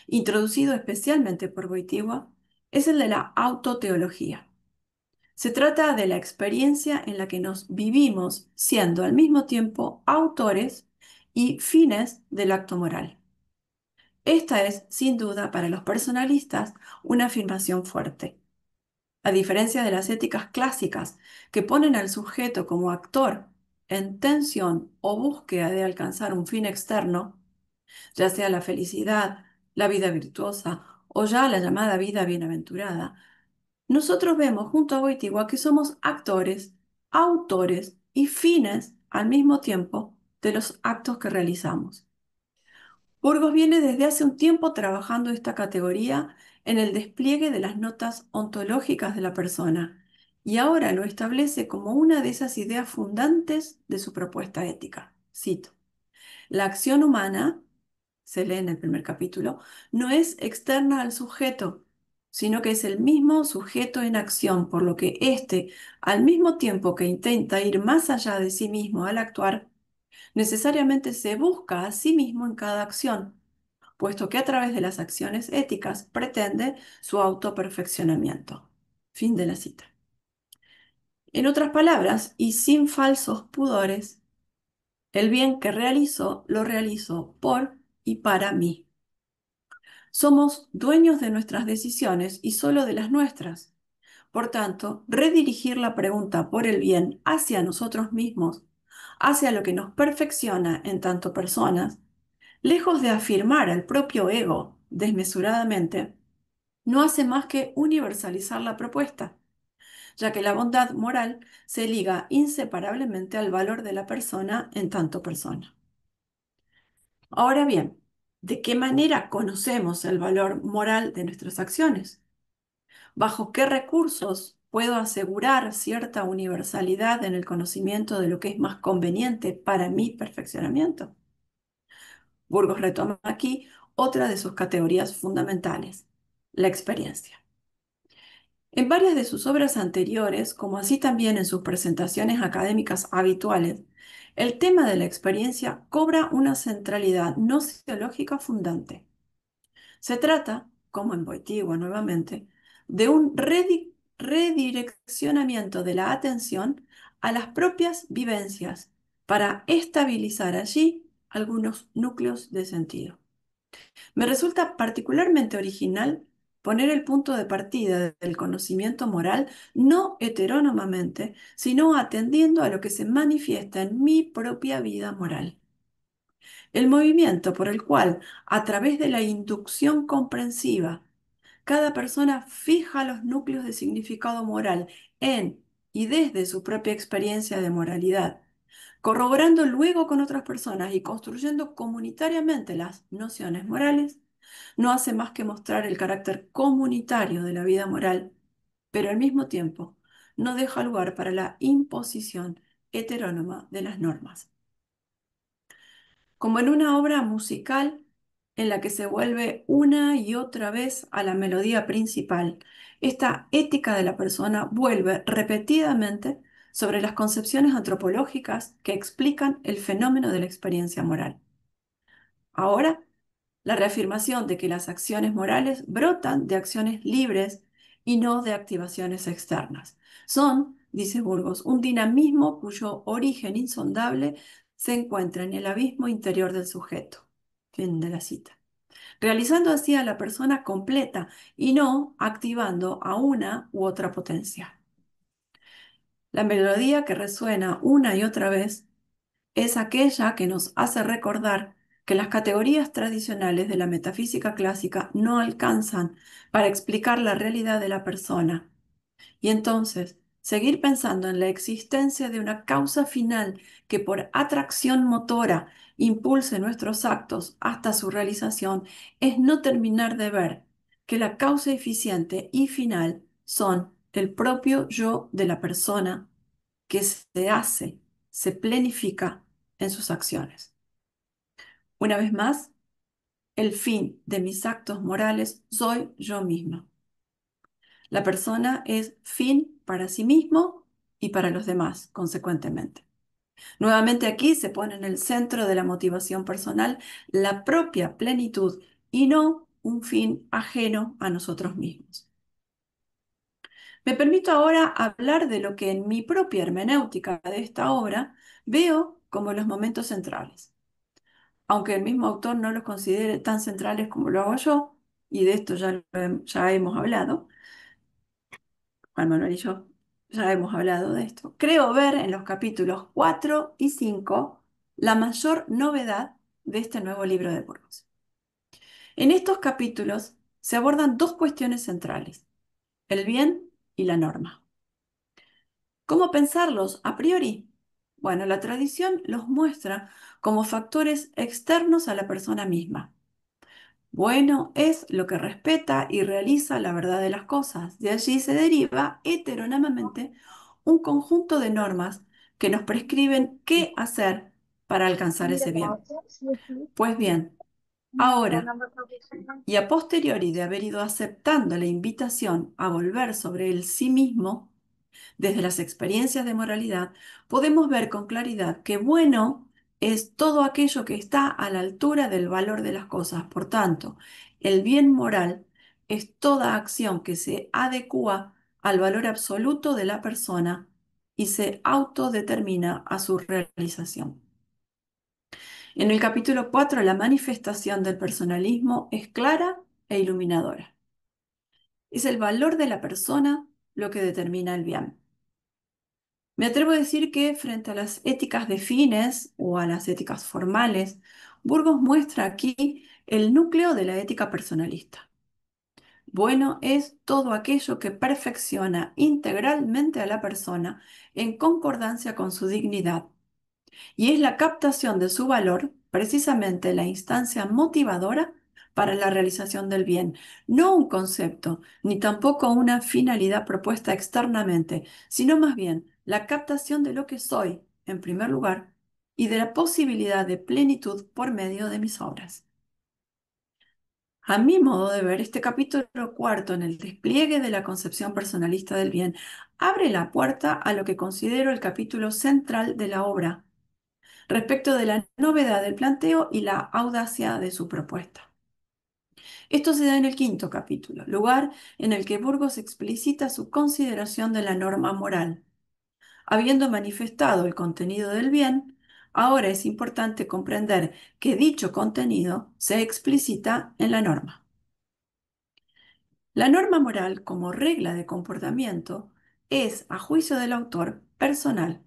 Speaker 3: introducido especialmente por Wojtyła, es el de la autoteología. Se trata de la experiencia en la que nos vivimos siendo al mismo tiempo autores y fines del acto moral. Esta es, sin duda, para los personalistas, una afirmación fuerte. A diferencia de las éticas clásicas, que ponen al sujeto como actor en tensión o búsqueda de alcanzar un fin externo, ya sea la felicidad, la vida virtuosa o ya la llamada vida bienaventurada, nosotros vemos junto a Wojtyła que somos actores, autores y fines al mismo tiempo de los actos que realizamos. Burgos viene desde hace un tiempo trabajando esta categoría en el despliegue de las notas ontológicas de la persona y ahora lo establece como una de esas ideas fundantes de su propuesta ética. Cito: la acción humana, se lee en el primer capítulo, no es externa al sujeto, sino que es el mismo sujeto en acción, por lo que éste, al mismo tiempo que intenta ir más allá de sí mismo al actuar, necesariamente se busca a sí mismo en cada acción, puesto que a través de las acciones éticas pretende su autoperfeccionamiento. Fin de la cita. En otras palabras, y sin falsos pudores, el bien que realizo lo realizo por y para mí. Somos dueños de nuestras decisiones y solo de las nuestras. Por tanto, redirigir la pregunta por el bien hacia nosotros mismos, hacia lo que nos perfecciona en tanto personas, lejos de afirmar al propio ego desmesuradamente, no hace más que universalizar la propuesta, ya que la bondad moral se liga inseparablemente al valor de la persona en tanto persona. Ahora bien, ¿de qué manera conocemos el valor moral de nuestras acciones? ¿Bajo qué recursos puedo asegurar cierta universalidad en el conocimiento de lo que es más conveniente para mi perfeccionamiento? Burgos retoma aquí otra de sus categorías fundamentales, la experiencia. En varias de sus obras anteriores, como así también en sus presentaciones académicas habituales, el tema de la experiencia cobra una centralidad gnoseológica fundante. Se trata, como en Wojtyła nuevamente, de un redireccionamiento de la atención a las propias vivencias para estabilizar allí algunos núcleos de sentido. Me resulta particularmente original poner el punto de partida del conocimiento moral no heterónomamente, sino atendiendo a lo que se manifiesta en mi propia vida moral. El movimiento por el cual, a través de la inducción comprensiva, cada persona fija los núcleos de significado moral en y desde su propia experiencia de moralidad, corroborando luego con otras personas y construyendo comunitariamente las nociones morales, no hace más que mostrar el carácter comunitario de la vida moral, pero al mismo tiempo no deja lugar para la imposición heterónoma de las normas. Como en una obra musical en la que se vuelve una y otra vez a la melodía principal, esta ética de la persona vuelve repetidamente sobre las concepciones antropológicas que explican el fenómeno de la experiencia moral. Ahora, la reafirmación de que las acciones morales brotan de acciones libres y no de activaciones externas. Son, dice Burgos, un dinamismo cuyo origen insondable se encuentra en el abismo interior del sujeto. Fin de la cita. Realizando así a la persona completa y no activando a una u otra potencia. La melodía que resuena una y otra vez es aquella que nos hace recordar que las categorías tradicionales de la metafísica clásica no alcanzan para explicar la realidad de la persona. Y entonces, seguir pensando en la existencia de una causa final que por atracción motora impulse nuestros actos hasta su realización es no terminar de ver que la causa eficiente y final son el propio yo de la persona que se hace, se planifica en sus acciones. Una vez más, el fin de mis actos morales soy yo misma. La persona es fin para sí mismo y para los demás, consecuentemente. Nuevamente aquí se pone en el centro de la motivación personal la propia plenitud y no un fin ajeno a nosotros mismos. Me permito ahora hablar de lo que en mi propia hermenéutica de esta obra veo como los momentos centrales. Aunque el mismo autor no los considere tan centrales como lo hago yo, y de esto ya hemos hablado, Juan Manuel y yo ya hemos hablado de esto, creo ver en los capítulos 4 y 5 la mayor novedad de este nuevo libro de Burgos. En estos capítulos se abordan dos cuestiones centrales, el bien y la norma. ¿Cómo pensarlos a priori? Bueno, la tradición los muestra como factores externos a la persona misma. Bueno es lo que respeta y realiza la verdad de las cosas. De allí se deriva heterónomamente un conjunto de normas que nos prescriben qué hacer para alcanzar ese bien. Pues bien, ahora y a posteriori de haber ido aceptando la invitación a volver sobre el sí mismo, desde las experiencias de moralidad, podemos ver con claridad que bueno es todo aquello que está a la altura del valor de las cosas. Por tanto, el bien moral es toda acción que se adecúa al valor absoluto de la persona y se autodetermina a su realización. En el capítulo 4, la manifestación del personalismo es clara e iluminadora. Es el valor de la persona lo que determina el bien. Me atrevo a decir que frente a las éticas de fines o a las éticas formales, Burgos muestra aquí el núcleo de la ética personalista. Bueno es todo aquello que perfecciona integralmente a la persona en concordancia con su dignidad, y es la captación de su valor precisamente la instancia motivadora para la realización del bien, no un concepto, ni tampoco una finalidad propuesta externamente, sino más bien la captación de lo que soy, en primer lugar, y de la posibilidad de plenitud por medio de mis obras. A mi modo de ver, este capítulo cuarto en el despliegue de la concepción personalista del bien abre la puerta a lo que considero el capítulo central de la obra, respecto de la novedad del planteo y la audacia de su propuesta. Esto se da en el quinto capítulo, lugar en el que Burgos explicita su consideración de la norma moral. Habiendo manifestado el contenido del bien, Ahora es importante comprender que dicho contenido se explicita en la norma. La norma moral como regla de comportamiento es, a juicio del autor, personal.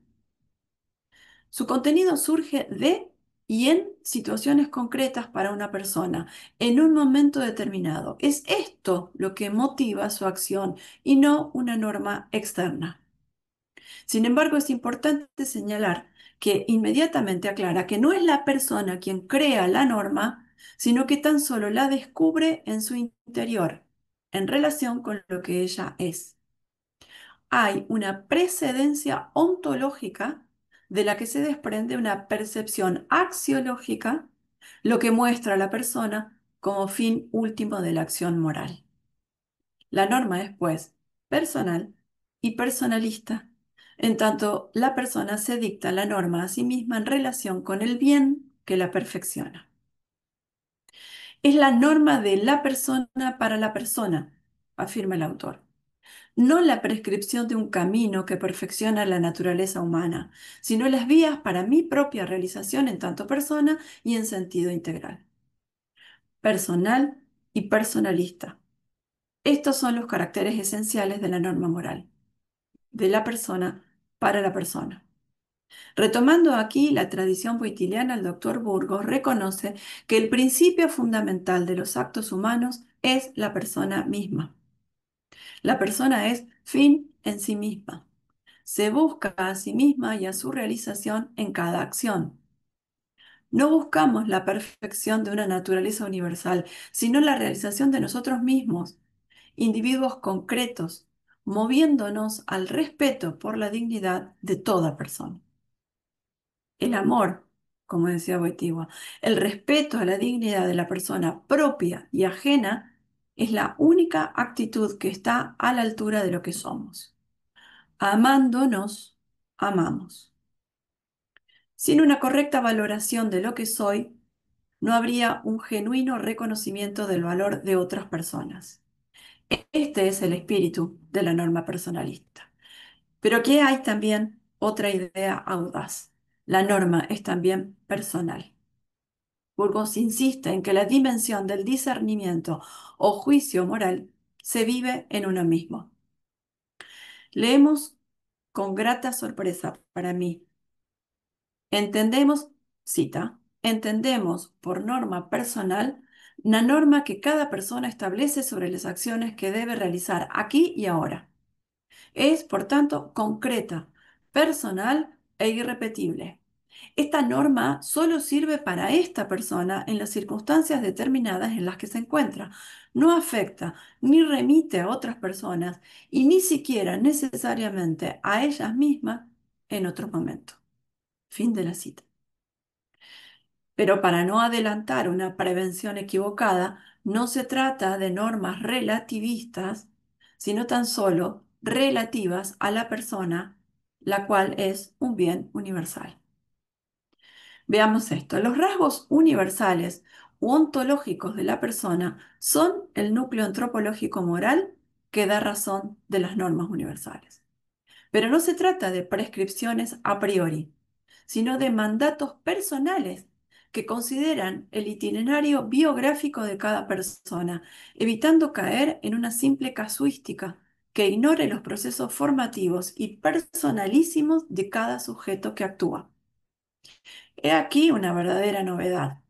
Speaker 3: Su contenido surge de y en situaciones concretas para una persona, en un momento determinado. Es esto lo que motiva su acción y no una norma externa. Sin embargo, es importante señalar que inmediatamente aclara que no es la persona quien crea la norma, sino que tan solo la descubre en su interior, en relación con lo que ella es. Hay una precedencia ontológica de la que se desprende una percepción axiológica, lo que muestra a la persona como fin último de la acción moral. La norma es, pues, personal y personalista, en tanto la persona se dicta la norma a sí misma en relación con el bien que la perfecciona. Es la norma de la persona para la persona, afirma el autor, no la prescripción de un camino que perfecciona la naturaleza humana, sino las vías para mi propia realización en tanto persona y en sentido integral. Personal y personalista. Estos son los caracteres esenciales de la norma moral, de la persona para la persona. Retomando aquí la tradición boitiliana, el doctor Burgos reconoce que el principio fundamental de los actos humanos es la persona misma. La persona es fin en sí misma. Se busca a sí misma y a su realización en cada acción. No buscamos la perfección de una naturaleza universal, sino la realización de nosotros mismos, individuos concretos, moviéndonos al respeto por la dignidad de toda persona. El amor, como decía Wojtyła, el respeto a la dignidad de la persona propia y ajena es la única actitud que está a la altura de lo que somos. Amándonos, amamos. Sin una correcta valoración de lo que soy, no habría un genuino reconocimiento del valor de otras personas. Este es el espíritu de la norma personalista. Pero aquí hay también otra idea audaz. La norma es también personal. Burgos insiste en que la dimensión del discernimiento o juicio moral se vive en uno mismo. Leemos con grata sorpresa para mí. Entendemos, cita, entendemos por norma personal la norma que cada persona establece sobre las acciones que debe realizar aquí y ahora. Es, por tanto, concreta, personal e irrepetible. Esta norma solo sirve para esta persona en las circunstancias determinadas en las que se encuentra. No afecta ni remite a otras personas y ni siquiera necesariamente a ellas mismas en otro momento. Fin de la cita. Pero para no adelantar una prevención equivocada, no se trata de normas relativistas, sino tan solo relativas a la persona, la cual es un bien universal. Veamos esto. Los rasgos universales u ontológicos de la persona son el núcleo antropológico moral que da razón de las normas universales. Pero no se trata de prescripciones a priori, sino de mandatos personales que consideran el itinerario biográfico de cada persona, evitando caer en una simple casuística que ignore los procesos formativos y personalísimos de cada sujeto que actúa. He aquí una verdadera novedad: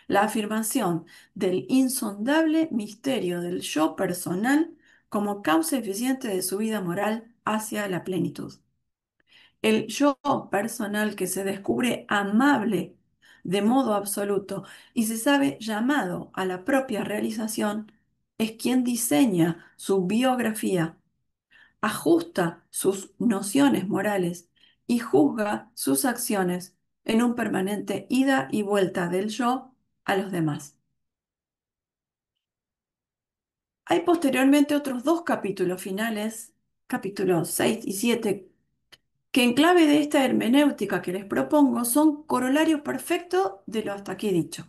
Speaker 3: la afirmación del insondable misterio del yo personal como causa eficiente de su vida moral hacia la plenitud. El yo personal que se descubre amable de modo absoluto y se sabe llamado a la propia realización es quien diseña su biografía, ajusta sus nociones morales y juzga sus acciones en un permanente ida y vuelta del yo a los demás. Hay posteriormente otros dos capítulos finales, capítulos 6 y 7, que en clave de esta hermenéutica que les propongo son corolario perfecto de lo hasta aquí dicho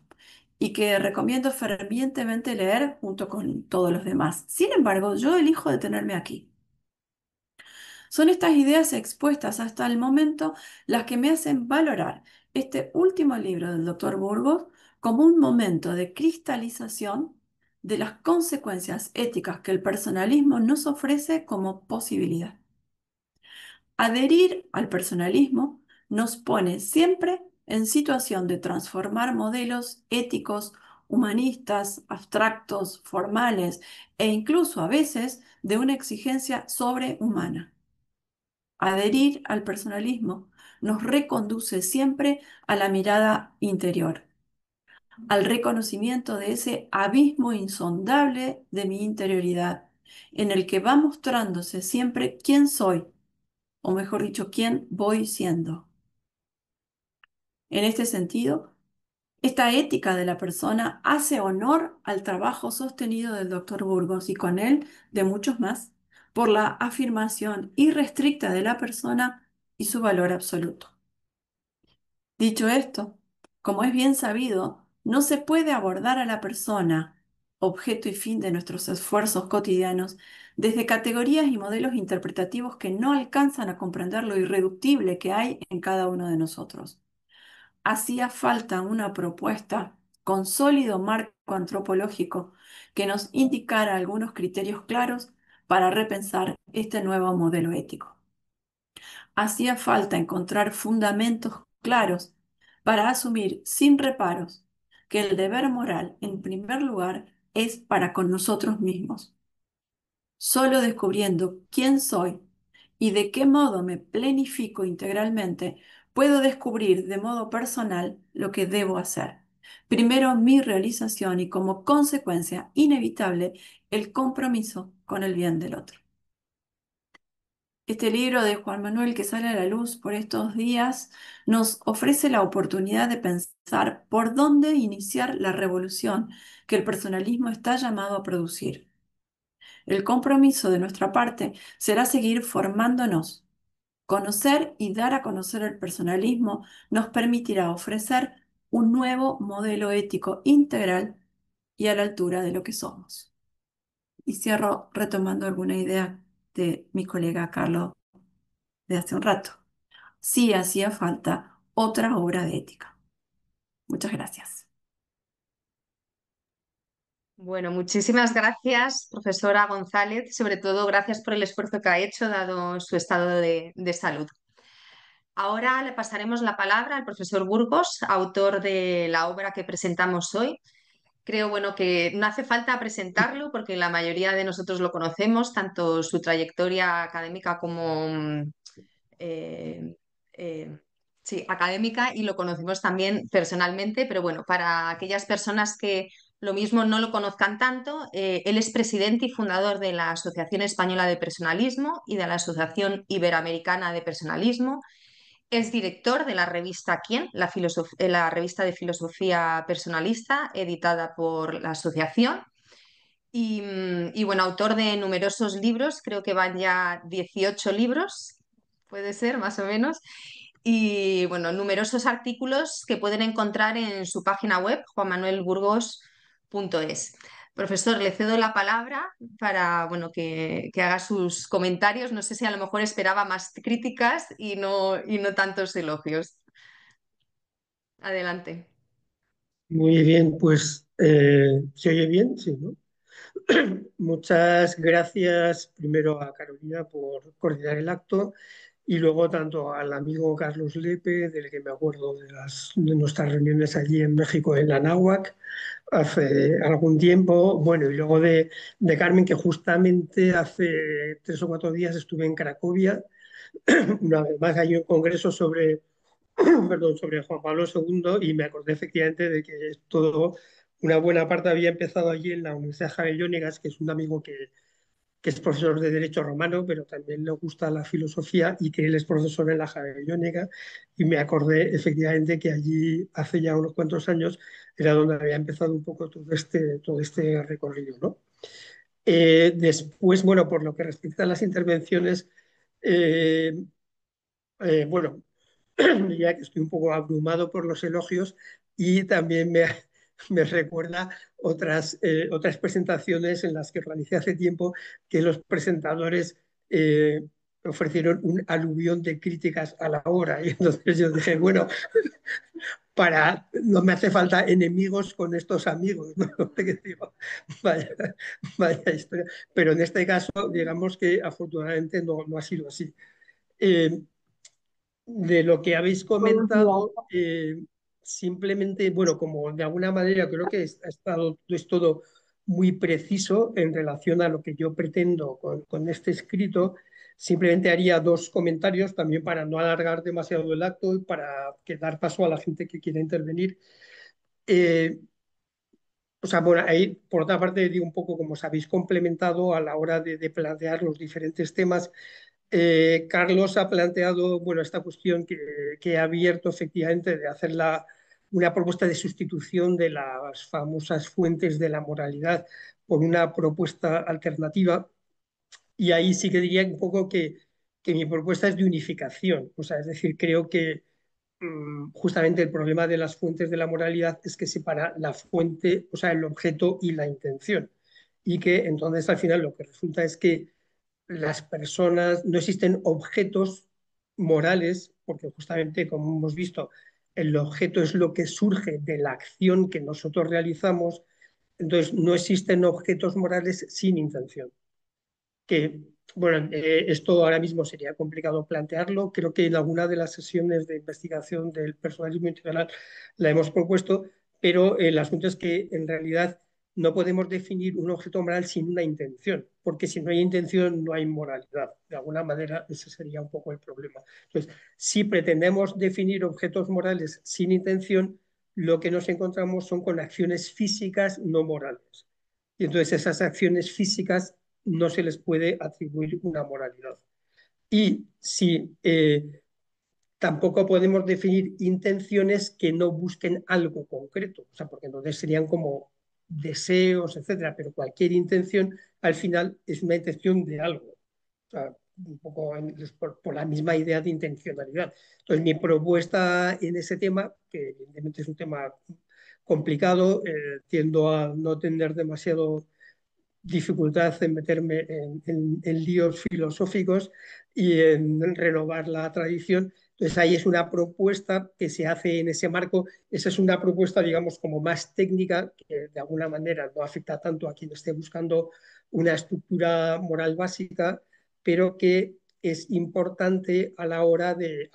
Speaker 3: y que recomiendo fervientemente leer junto con todos los demás. Sin embargo, yo elijo detenerme aquí. Son estas ideas expuestas hasta el momento las que me hacen valorar este último libro del doctor Burgos como un momento de cristalización de las consecuencias éticas que el personalismo nos ofrece como posibilidad. Adherir al personalismo nos pone siempre en situación de transformar modelos éticos, humanistas, abstractos, formales e incluso a veces de una exigencia sobrehumana. Adherir al personalismo nos reconduce siempre a la mirada interior, al reconocimiento de ese abismo insondable de mi interioridad, en el que va mostrándose siempre quién soy, o mejor dicho, quién voy siendo. En este sentido, esta ética de la persona hace honor al trabajo sostenido del doctor Burgos y con él de muchos más por la afirmación irrestricta de la persona y su valor absoluto. Dicho esto, como es bien sabido, no se puede abordar a la persona, objeto y fin de nuestros esfuerzos cotidianos, desde categorías y modelos interpretativos que no alcanzan a comprender lo irreductible que hay en cada uno de nosotros. Hacía falta una propuesta con sólido marco antropológico que nos indicara algunos criterios claros para repensar este nuevo modelo ético. Hacía falta encontrar fundamentos claros para asumir sin reparos que el deber moral, en primer lugar, es para con nosotros mismos. Solo descubriendo quién soy y de qué modo me planifico integralmente, puedo descubrir de modo personal lo que debo hacer. Primero, mi realización y como consecuencia inevitable, el compromiso con el bien del otro. Este libro de Juan Manuel que sale a la luz por estos días nos ofrece la oportunidad de pensar por dónde iniciar la revolución que el personalismo está llamado a producir. El compromiso de nuestra parte será seguir formándonos. Conocer y dar a conocer el personalismo nos permitirá ofrecer un nuevo modelo ético integral y a la altura de lo que somos. Y cierro retomando alguna idea de mi colega Carlos de hace un rato. Sí hacía falta otra obra de ética. Muchas gracias.
Speaker 1: Bueno, muchísimas gracias, profesora González. Sobre todo, gracias por el esfuerzo que ha hecho, dado su estado de salud. Ahora le pasaremos la palabra al profesor Burgos, autor de la obra que presentamos hoy. Creo, bueno, que no hace falta presentarlo porque la mayoría de nosotros lo conocemos, tanto su trayectoria académica como eh, eh, sí, académica, y lo conocemos también personalmente, pero bueno, para aquellas personas que lo mismo no lo conozcan tanto, él es presidente y fundador de la Asociación Española de Personalismo y de la Asociación Iberoamericana de Personalismo. Es director de la revista Quién, la revista de filosofía personalista, editada por la asociación. Y bueno, autor de numerosos libros, creo que van ya 18 libros, puede ser, más o menos. Y bueno, numerosos artículos que pueden encontrar en su página web, juanmanuelburgos.es. Profesor, le cedo la palabra para bueno, que haga sus comentarios. No sé si a lo mejor esperaba más críticas y no tantos elogios. Adelante.
Speaker 4: Muy bien, pues ¿se oye bien? Sí, ¿no? Muchas gracias primero a Carolina por coordinar el acto y luego tanto al amigo Carlos Lepe, del que me acuerdo de nuestras reuniones allí en México, en la Náhuac, hace algún tiempo, bueno, y luego de Carmen, que justamente hace 3 o 4 días estuve en Cracovia, una vez más hay un congreso sobre perdón, sobre Juan Pablo II y me acordé efectivamente de que todo, una buena parte había empezado allí en la Universidad Javier Jónigas, que es un amigo que es profesor de Derecho Romano, pero también le gusta la filosofía y que él es profesor en la Javier Jóniga y me acordé efectivamente que allí hace ya unos cuantos años era donde había empezado un poco todo este recorrido, ¿no? Después, bueno, por lo que respecta a las intervenciones, eh, bueno, ya que estoy un poco abrumado por los elogios y también me recuerda otras presentaciones en las que organicé hace tiempo que los presentadores ofrecieron un aluvión de críticas a la obra. Y entonces yo dije, bueno, no me hace falta enemigos con estos amigos, ¿no? Que digo, vaya, vaya historia. Pero en este caso, digamos que afortunadamente no ha sido así. Eh, de lo que habéis comentado, simplemente, bueno, como de alguna manera creo que es todo muy preciso en relación a lo que yo pretendo con este escrito, simplemente haría dos comentarios también para no alargar demasiado el acto y para que dar paso a la gente que quiera intervenir. Eh, o sea, bueno, ahí por otra parte digo un poco como os habéis complementado a la hora de plantear los diferentes temas. Carlos ha planteado, bueno, esta cuestión que ha abierto efectivamente de hacer una propuesta de sustitución de las famosas fuentes de la moralidad por una propuesta alternativa. Y ahí sí que diría un poco que mi propuesta es de unificación. O sea, es decir, creo que justamente el problema de las fuentes de la moralidad es que separa la fuente, o sea, el objeto y la intención. Y que entonces al final lo que resulta es que las personas, no existen objetos morales, porque justamente, como hemos visto, el objeto es lo que surge de la acción que nosotros realizamos, entonces no existen objetos morales sin intención. Que, bueno, esto ahora mismo sería complicado plantearlo. Creo que en alguna de las sesiones de investigación del personalismo integral la hemos propuesto, pero el asunto es que en realidad no podemos definir un objeto moral sin una intención, porque si no hay intención no hay moralidad. De alguna manera ese sería un poco el problema. Entonces, si pretendemos definir objetos morales sin intención, lo que nos encontramos son con acciones físicas no morales. Y entonces esas acciones físicas no se les puede atribuir una moralidad. Y si tampoco podemos definir intenciones que no busquen algo concreto, o sea, porque entonces serían como deseos, etcétera, pero cualquier intención al final es una intención de algo, o sea, un poco por la misma idea de intencionalidad. Entonces, mi propuesta en ese tema, que evidentemente es un tema complicado, tiendo a no tener demasiado dificultad en meterme en líos filosóficos y en renovar la tradición. Entonces ahí es una propuesta que se hace en ese marco. Esa es una propuesta, digamos, como más técnica, que de alguna manera no afecta tanto a quien esté buscando una estructura moral básica, pero que es importante a la hora de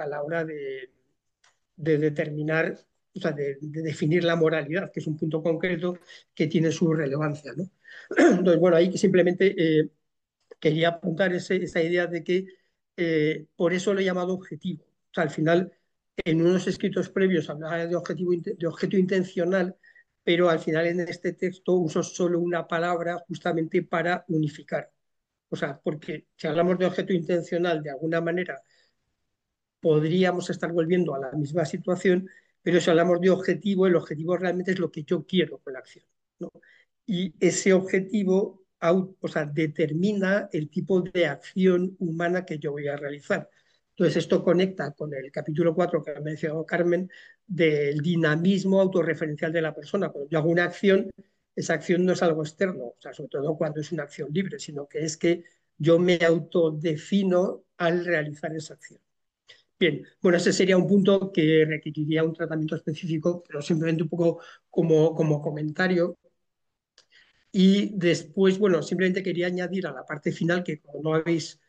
Speaker 4: determinar, o sea, de definir la moralidad, que es un punto concreto que tiene su relevancia, ¿no? Entonces, bueno, ahí simplemente quería apuntar esa idea de que por eso lo he llamado objetivo. O sea, al final, en unos escritos previos hablaba de objeto intencional, pero al final en este texto uso solo una palabra justamente para unificar. O sea, porque si hablamos de objeto intencional, de alguna manera podríamos estar volviendo a la misma situación, pero si hablamos de objetivo, el objetivo realmente es lo que yo quiero con la acción, ¿no? Y ese objetivo, o sea, determina el tipo de acción humana que yo voy a realizar. Entonces, esto conecta con el capítulo 4 que ha mencionado Carmen, del dinamismo autorreferencial de la persona. Cuando yo hago una acción, esa acción no es algo externo, o sea, sobre todo cuando es una acción libre, sino que es que yo me autodefino al realizar esa acción. Bien, bueno, ese sería un punto que requeriría un tratamiento específico, pero simplemente un poco como comentario. Y después, bueno, simplemente quería añadir a la parte final, que como no habéis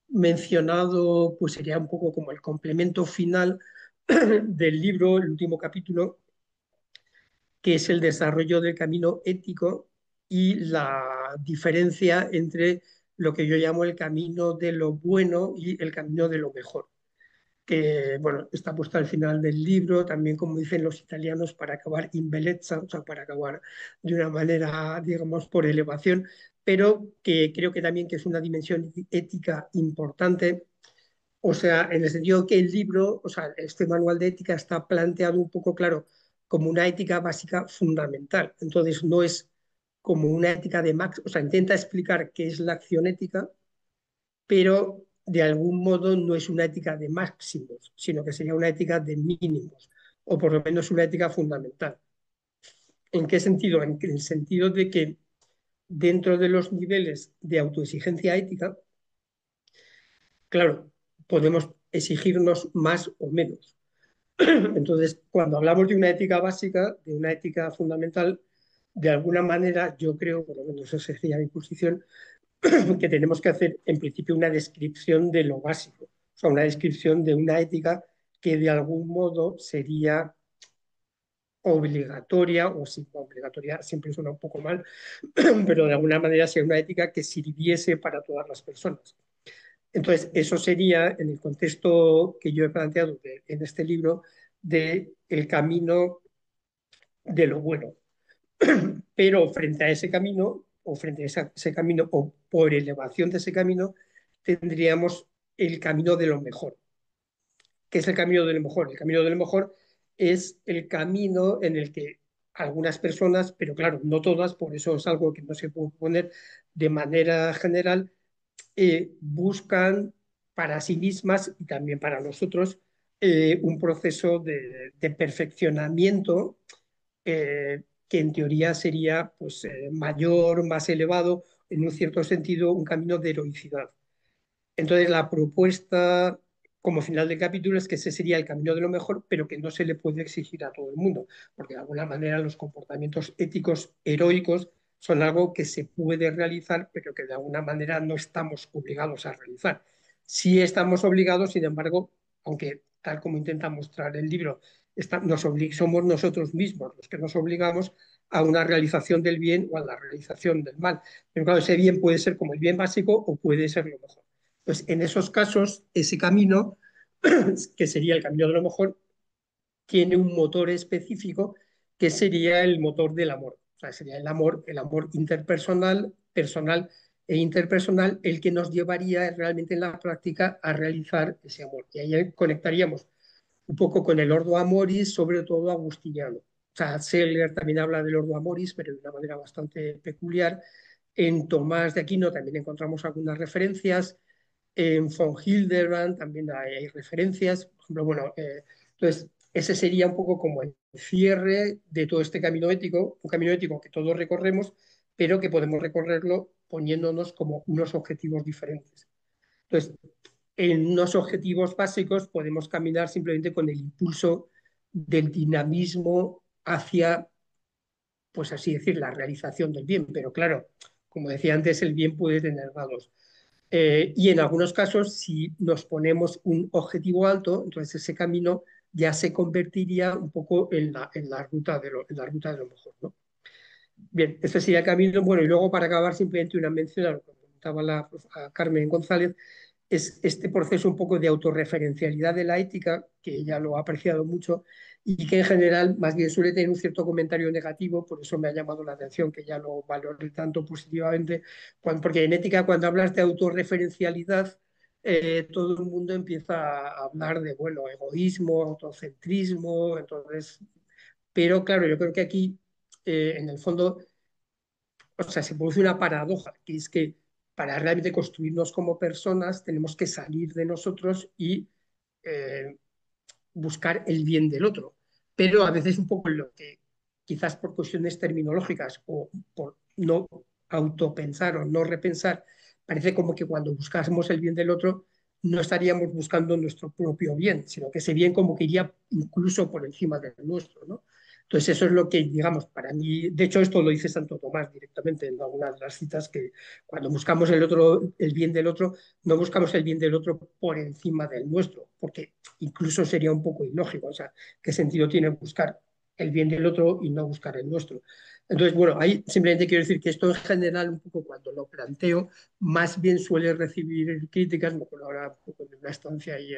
Speaker 4: mencionado, pues sería un poco como el complemento final del libro, el último capítulo, que es el desarrollo del camino ético y la diferencia entre lo que yo llamo el camino de lo bueno y el camino de lo mejor, que bueno, está puesta al final del libro, también como dicen los italianos, para acabar in bellezza, o sea, para acabar de una manera, digamos, por elevación, pero que creo que también que es una dimensión ética importante, o sea, en el sentido que el libro, o sea, este manual de ética está planteado un poco, claro, como una ética básica fundamental, entonces no es como una ética de max, o sea, intenta explicar qué es la acción ética, pero de algún modo no es una ética de máximos, sino que sería una ética de mínimos, o por lo menos una ética fundamental. ¿En qué sentido? En el sentido de que dentro de los niveles de autoexigencia ética, claro, podemos exigirnos más o menos. Entonces, cuando hablamos de una ética básica, de una ética fundamental, de alguna manera yo creo, por lo menos esa sería mi posición, que tenemos que hacer en principio una descripción de lo básico, o sea, una descripción de una ética que de algún modo sería obligatoria, o si obligatoria siempre suena un poco mal, pero de alguna manera sería una ética que sirviese para todas las personas. Entonces, eso sería en el contexto que yo he planteado en este libro de el camino de lo bueno. Pero frente a ese camino, o frente a ese camino, o por elevación de ese camino, tendríamos el camino de lo mejor. ¿Qué es el camino de lo mejor? El camino de lo mejor es el camino en el que algunas personas, pero claro, no todas, por eso es algo que no se puede poner de manera general, buscan para sí mismas y también para nosotros un proceso de perfeccionamiento que en teoría sería pues, mayor, más elevado, en un cierto sentido, un camino de heroicidad. Entonces, la propuesta como final del capítulo es que ese sería el camino de lo mejor, pero que no se le puede exigir a todo el mundo, porque de alguna manera los comportamientos éticos heroicos son algo que se puede realizar, pero que de alguna manera no estamos obligados a realizar. Sí estamos obligados, sin embargo, aunque tal como intenta mostrar el libro, somos nosotros mismos los que nos obligamos a una realización del bien o a la realización del mal. Pero claro, ese bien puede ser como el bien básico o puede ser lo mejor. Pues en esos casos, ese camino, que sería el camino de lo mejor, tiene un motor específico que sería el motor del amor. O sea, sería el amor interpersonal, personal e interpersonal, el que nos llevaría realmente en la práctica a realizar ese amor. Y ahí conectaríamos un poco con el Ordo Amoris, sobre todo agustiniano. O sea, Seller también habla del Ordo Amoris, pero de una manera bastante peculiar. En Tomás de Aquino también encontramos algunas referencias. En von Hildebrand también hay referencias. Por ejemplo, bueno, entonces ese sería un poco como el cierre de todo este camino ético, un camino ético que todos recorremos, pero que podemos recorrerlo poniéndonos como unos objetivos diferentes. Entonces, en unos objetivos básicos podemos caminar simplemente con el impulso del dinamismo hacia, pues así decir, la realización del bien. Pero claro, como decía antes, el bien puede tener grados. Y en algunos casos, si nos ponemos un objetivo alto, entonces ese camino ya se convertiría un poco en la ruta en la ruta de lo mejor, ¿no? Bien, este sería el camino. Bueno, y luego para acabar, simplemente una mención a lo que comentaba a Carmen González, es este proceso un poco de autorreferencialidad de la ética, que ella lo ha apreciado mucho y que en general más bien suele tener un cierto comentario negativo, por eso me ha llamado la atención que ya lo valore tanto positivamente, porque en ética cuando hablas de autorreferencialidad, todo el mundo empieza a hablar de, bueno, egoísmo, autocentrismo, entonces, pero claro, yo creo que aquí, en el fondo, o sea, se produce una paradoja, que es que para realmente construirnos como personas tenemos que salir de nosotros y eh, buscar el bien del otro. Pero a veces un poco lo que quizás por cuestiones terminológicas o por no autopensar o no repensar, parece como que cuando buscásemos el bien del otro no estaríamos buscando nuestro propio bien, sino que ese bien como que iría incluso por encima del nuestro, ¿no? Entonces eso es lo que, digamos, para mí, de hecho esto lo dice Santo Tomás directamente en alguna de las citas, que cuando buscamos el otro, el bien del otro, no buscamos el bien del otro por encima del nuestro, porque incluso sería un poco ilógico. O sea, ¿qué sentido tiene buscar el bien del otro y no buscar el nuestro? Entonces, bueno, ahí simplemente quiero decir que esto en general, un poco cuando lo planteo, más bien suele recibir críticas. Me acuerdo ahora un poco de una estancia ahí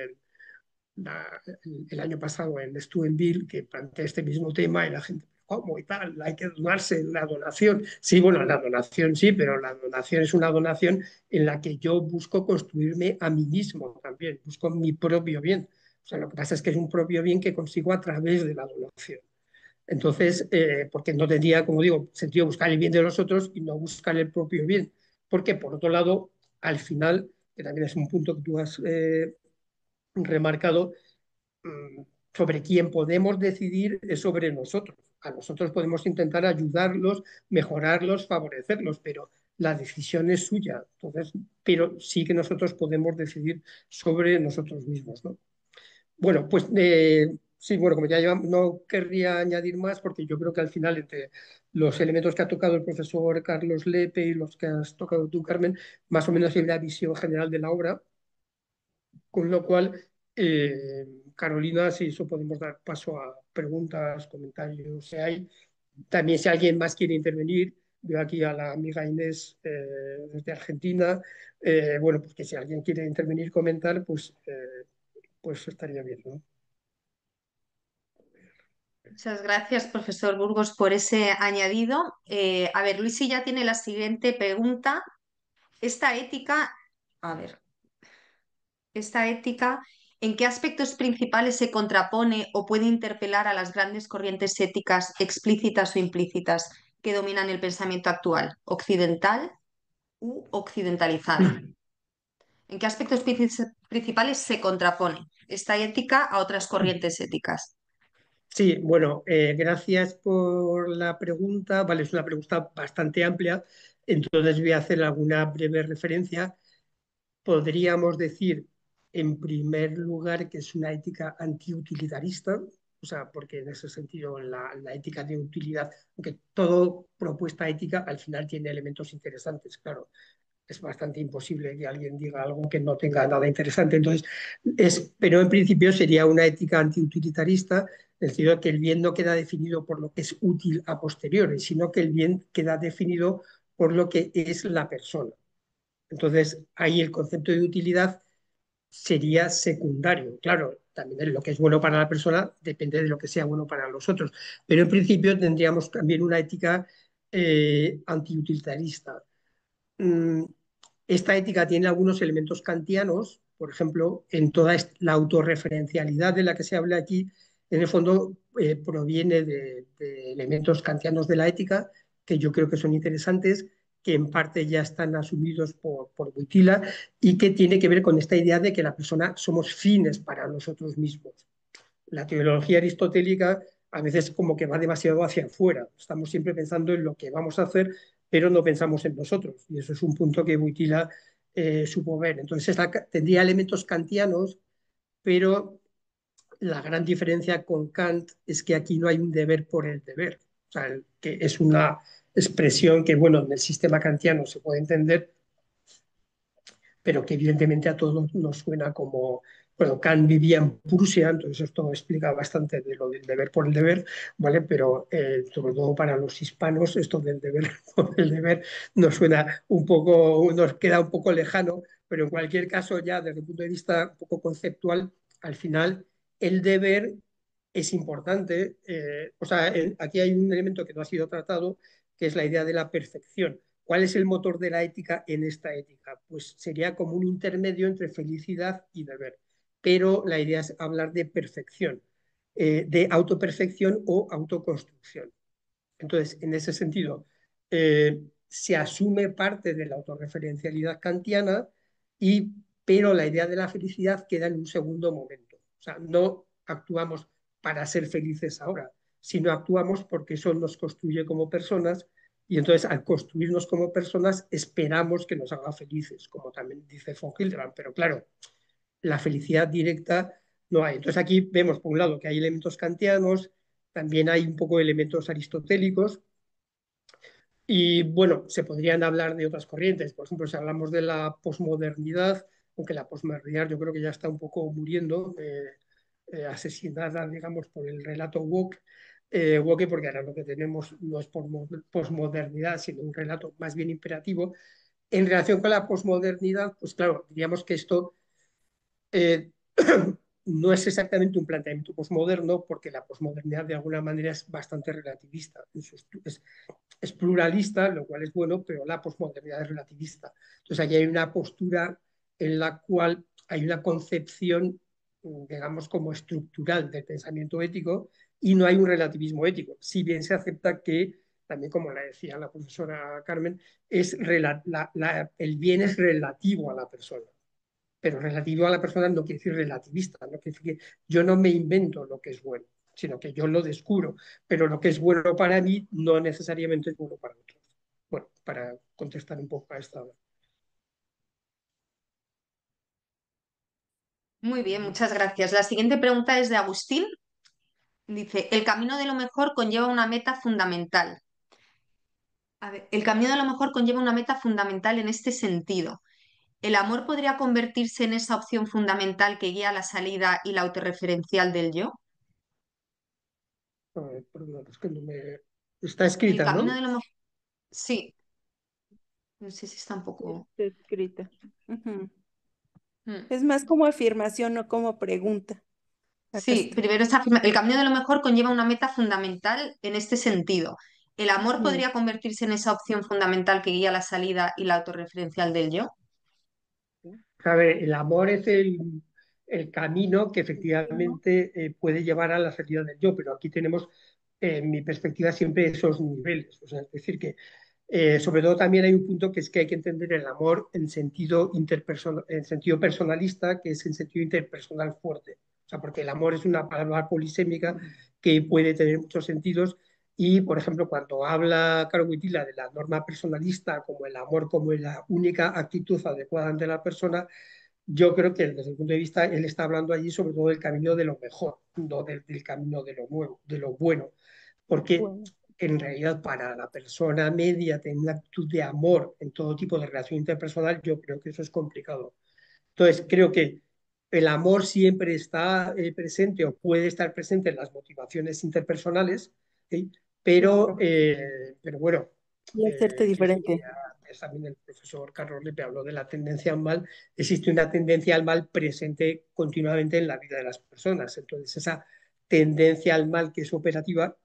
Speaker 4: el año pasado en Steubenville, que planteé este mismo tema y la gente, ¿cómo y tal? Hay que donarse en la donación. Sí, bueno, la donación sí, pero la donación es una donación en la que yo busco construirme a mí mismo también, busco mi propio bien. O sea, lo que pasa es que es un propio bien que consigo a través de la donación. Entonces, porque no tendría, como digo, sentido buscar el bien de los otros y no buscar el propio bien. Porque, por otro lado, al final, que también es un punto que tú has remarcado, sobre quién podemos decidir es sobre nosotros. A nosotros podemos intentar ayudarlos, mejorarlos, favorecerlos, pero la decisión es suya. Entonces, pero sí que nosotros podemos decidir sobre nosotros mismos, ¿no? Bueno, pues sí, bueno, como ya llevamos, no querría añadir más porque yo creo que al final entre los elementos que ha tocado el profesor Carlos Lepe y los que has tocado tú, Carmen, más o menos hay una visión general de la obra, con lo cual, Carolina, si eso podemos dar paso a preguntas, comentarios, si hay. También si alguien más quiere intervenir, veo aquí a la amiga Inés desde Argentina. Bueno, pues que si alguien quiere intervenir, comentar, pues estaría bien, ¿no?
Speaker 1: Muchas gracias, profesor Burgos, por ese añadido. A ver, Luisi ya tiene la siguiente pregunta. Esta ética, a ver, esta ética, ¿en qué aspectos principales se contrapone o puede interpelar a las grandes corrientes éticas explícitas o implícitas que dominan el pensamiento actual, occidental u occidentalizado? ¿En qué aspectos principales se contrapone esta ética a otras corrientes éticas?
Speaker 4: Sí, bueno, gracias por la pregunta. Vale, es una pregunta bastante amplia, entonces voy a hacer alguna breve referencia. Podríamos decir, en primer lugar, que es una ética antiutilitarista, o sea, porque en ese sentido la ética de utilidad, aunque toda propuesta ética al final tiene elementos interesantes, claro, es bastante imposible que alguien diga algo que no tenga nada interesante. Entonces, pero en principio sería una ética antiutilitarista, en el sentido de que el bien no queda definido por lo que es útil a posteriori, sino que el bien queda definido por lo que es la persona. Entonces, ahí el concepto de utilidad sería secundario. Claro, también lo que es bueno para la persona depende de lo que sea bueno para los otros. Pero en principio tendríamos también una ética antiutilitarista. Mm, Esta ética tiene algunos elementos kantianos, por ejemplo, en toda la autorreferencialidad de la que se habla aquí, en el fondo proviene de elementos kantianos de la ética, que yo creo que son interesantes, que en parte ya están asumidos por Wojtyla y que tiene que ver con esta idea de que la persona somos fines para nosotros mismos. La teología aristotélica a veces como que va demasiado hacia afuera. Estamos siempre pensando en lo que vamos a hacer, pero no pensamos en nosotros. Y eso es un punto que Wojtyla supo ver. Entonces tendría elementos kantianos, pero la gran diferencia con Kant es que aquí no hay un deber por el deber. O sea, que es una expresión que, bueno, en el sistema kantiano se puede entender, pero que evidentemente a todos nos suena como, bueno, Kant vivía en Prusia, entonces esto explica bastante de lo del deber por el deber, ¿vale? Pero sobre todo para los hispanos esto del deber por el deber nos suena un poco, nos queda un poco lejano, pero en cualquier caso ya desde el punto de vista un poco conceptual, al final el deber es importante. O sea, aquí hay un elemento que no ha sido tratado, que es la idea de la perfección. ¿Cuál es el motor de la ética en esta ética? Pues sería como un intermedio entre felicidad y deber. Pero la idea es hablar de perfección, de autoperfección o autoconstrucción. Entonces, en ese sentido, se asume parte de la autorreferencialidad kantiana, pero la idea de la felicidad queda en un segundo momento. O sea, no actuamos para ser felices ahora, sino actuamos porque eso nos construye como personas y entonces al construirnos como personas esperamos que nos haga felices, como también dice von Hildebrand. Pero claro, la felicidad directa no hay. Entonces aquí vemos, por un lado, que hay elementos kantianos, también hay un poco de elementos aristotélicos, y bueno, se podrían hablar de otras corrientes. Por ejemplo, si hablamos de la posmodernidad, aunque la posmodernidad yo creo que ya está un poco muriendo, asesinada, digamos, por el relato woke, woke, porque ahora lo que tenemos no es posmodernidad, sino un relato más bien imperativo. En relación con la posmodernidad, pues claro, diríamos que esto eh, no es exactamente un planteamiento posmoderno, porque la posmodernidad de alguna manera es bastante relativista. Es pluralista, lo cual es bueno, pero la posmodernidad es relativista. Entonces, aquí hay una postura en la cual hay una concepción, digamos, como estructural del pensamiento ético y no hay un relativismo ético. Si bien se acepta que, también como la decía la profesora Carmen, el bien es relativo a la persona. Pero relativo a la persona no quiere decir relativista, no quiere decir que yo no me invento lo que es bueno, sino que yo lo descubro, pero lo que es bueno para mí no necesariamente es bueno para otros. bueno, para contestar un poco a esta.
Speaker 1: Muy bien, muchas gracias. La siguiente pregunta es de Agustín. Dice, el camino de lo mejor conlleva una meta fundamental. A ver, el camino de lo mejor conlleva una meta fundamental en este sentido. ¿El amor podría convertirse en esa opción fundamental que guía la salida y la autorreferencial del yo?
Speaker 4: Perdón, es que no me... Está
Speaker 1: El
Speaker 4: escrita,
Speaker 1: camino
Speaker 4: ¿no?
Speaker 1: de lo mejor... Sí, no sé si está un
Speaker 5: Sí,
Speaker 1: poco...
Speaker 5: está escrita. Ujú.
Speaker 1: Mm.
Speaker 5: Es más como afirmación, no como pregunta. Acá
Speaker 1: Sí,
Speaker 5: está.
Speaker 1: primero el camino de lo mejor conlleva una meta fundamental en este sentido. ¿El amor
Speaker 5: Ujú.
Speaker 1: podría convertirse en esa opción fundamental que guía la salida y la autorreferencial del yo?
Speaker 4: A ver, el amor es el camino que
Speaker 5: ¿No?
Speaker 4: efectivamente puede llevar a la salida del yo, pero aquí tenemos, en mi perspectiva, siempre esos niveles. O sea, es decir, que sobre todo también hay un punto que es que hay que entender el amor en sentido en sentido personalista, que es en sentido interpersonal fuerte. O sea, porque el amor es una palabra polisémica que puede tener muchos sentidos y, por ejemplo, cuando habla Caro Wojtyla de la norma personalista como el amor como la única actitud adecuada ante la persona, yo creo que desde el punto de vista, él está hablando allí sobre todo del camino de lo mejor, no del camino de lo nuevo, de lo bueno, porque
Speaker 5: Bueno,
Speaker 4: en realidad para la persona media tener una actitud de amor en todo tipo de relación interpersonal, yo creo que eso es complicado. Entonces, creo que el amor siempre está presente o puede estar presente en las motivaciones interpersonales, ¿sí?
Speaker 5: claro.
Speaker 4: Pero bueno,
Speaker 5: Y hacerte
Speaker 4: que es,
Speaker 5: diferente.
Speaker 4: antes también el profesor Carlos Lepe habló de la tendencia al mal, existe una tendencia al mal presente continuamente en la vida de las personas. Entonces, esa tendencia al mal que es operativa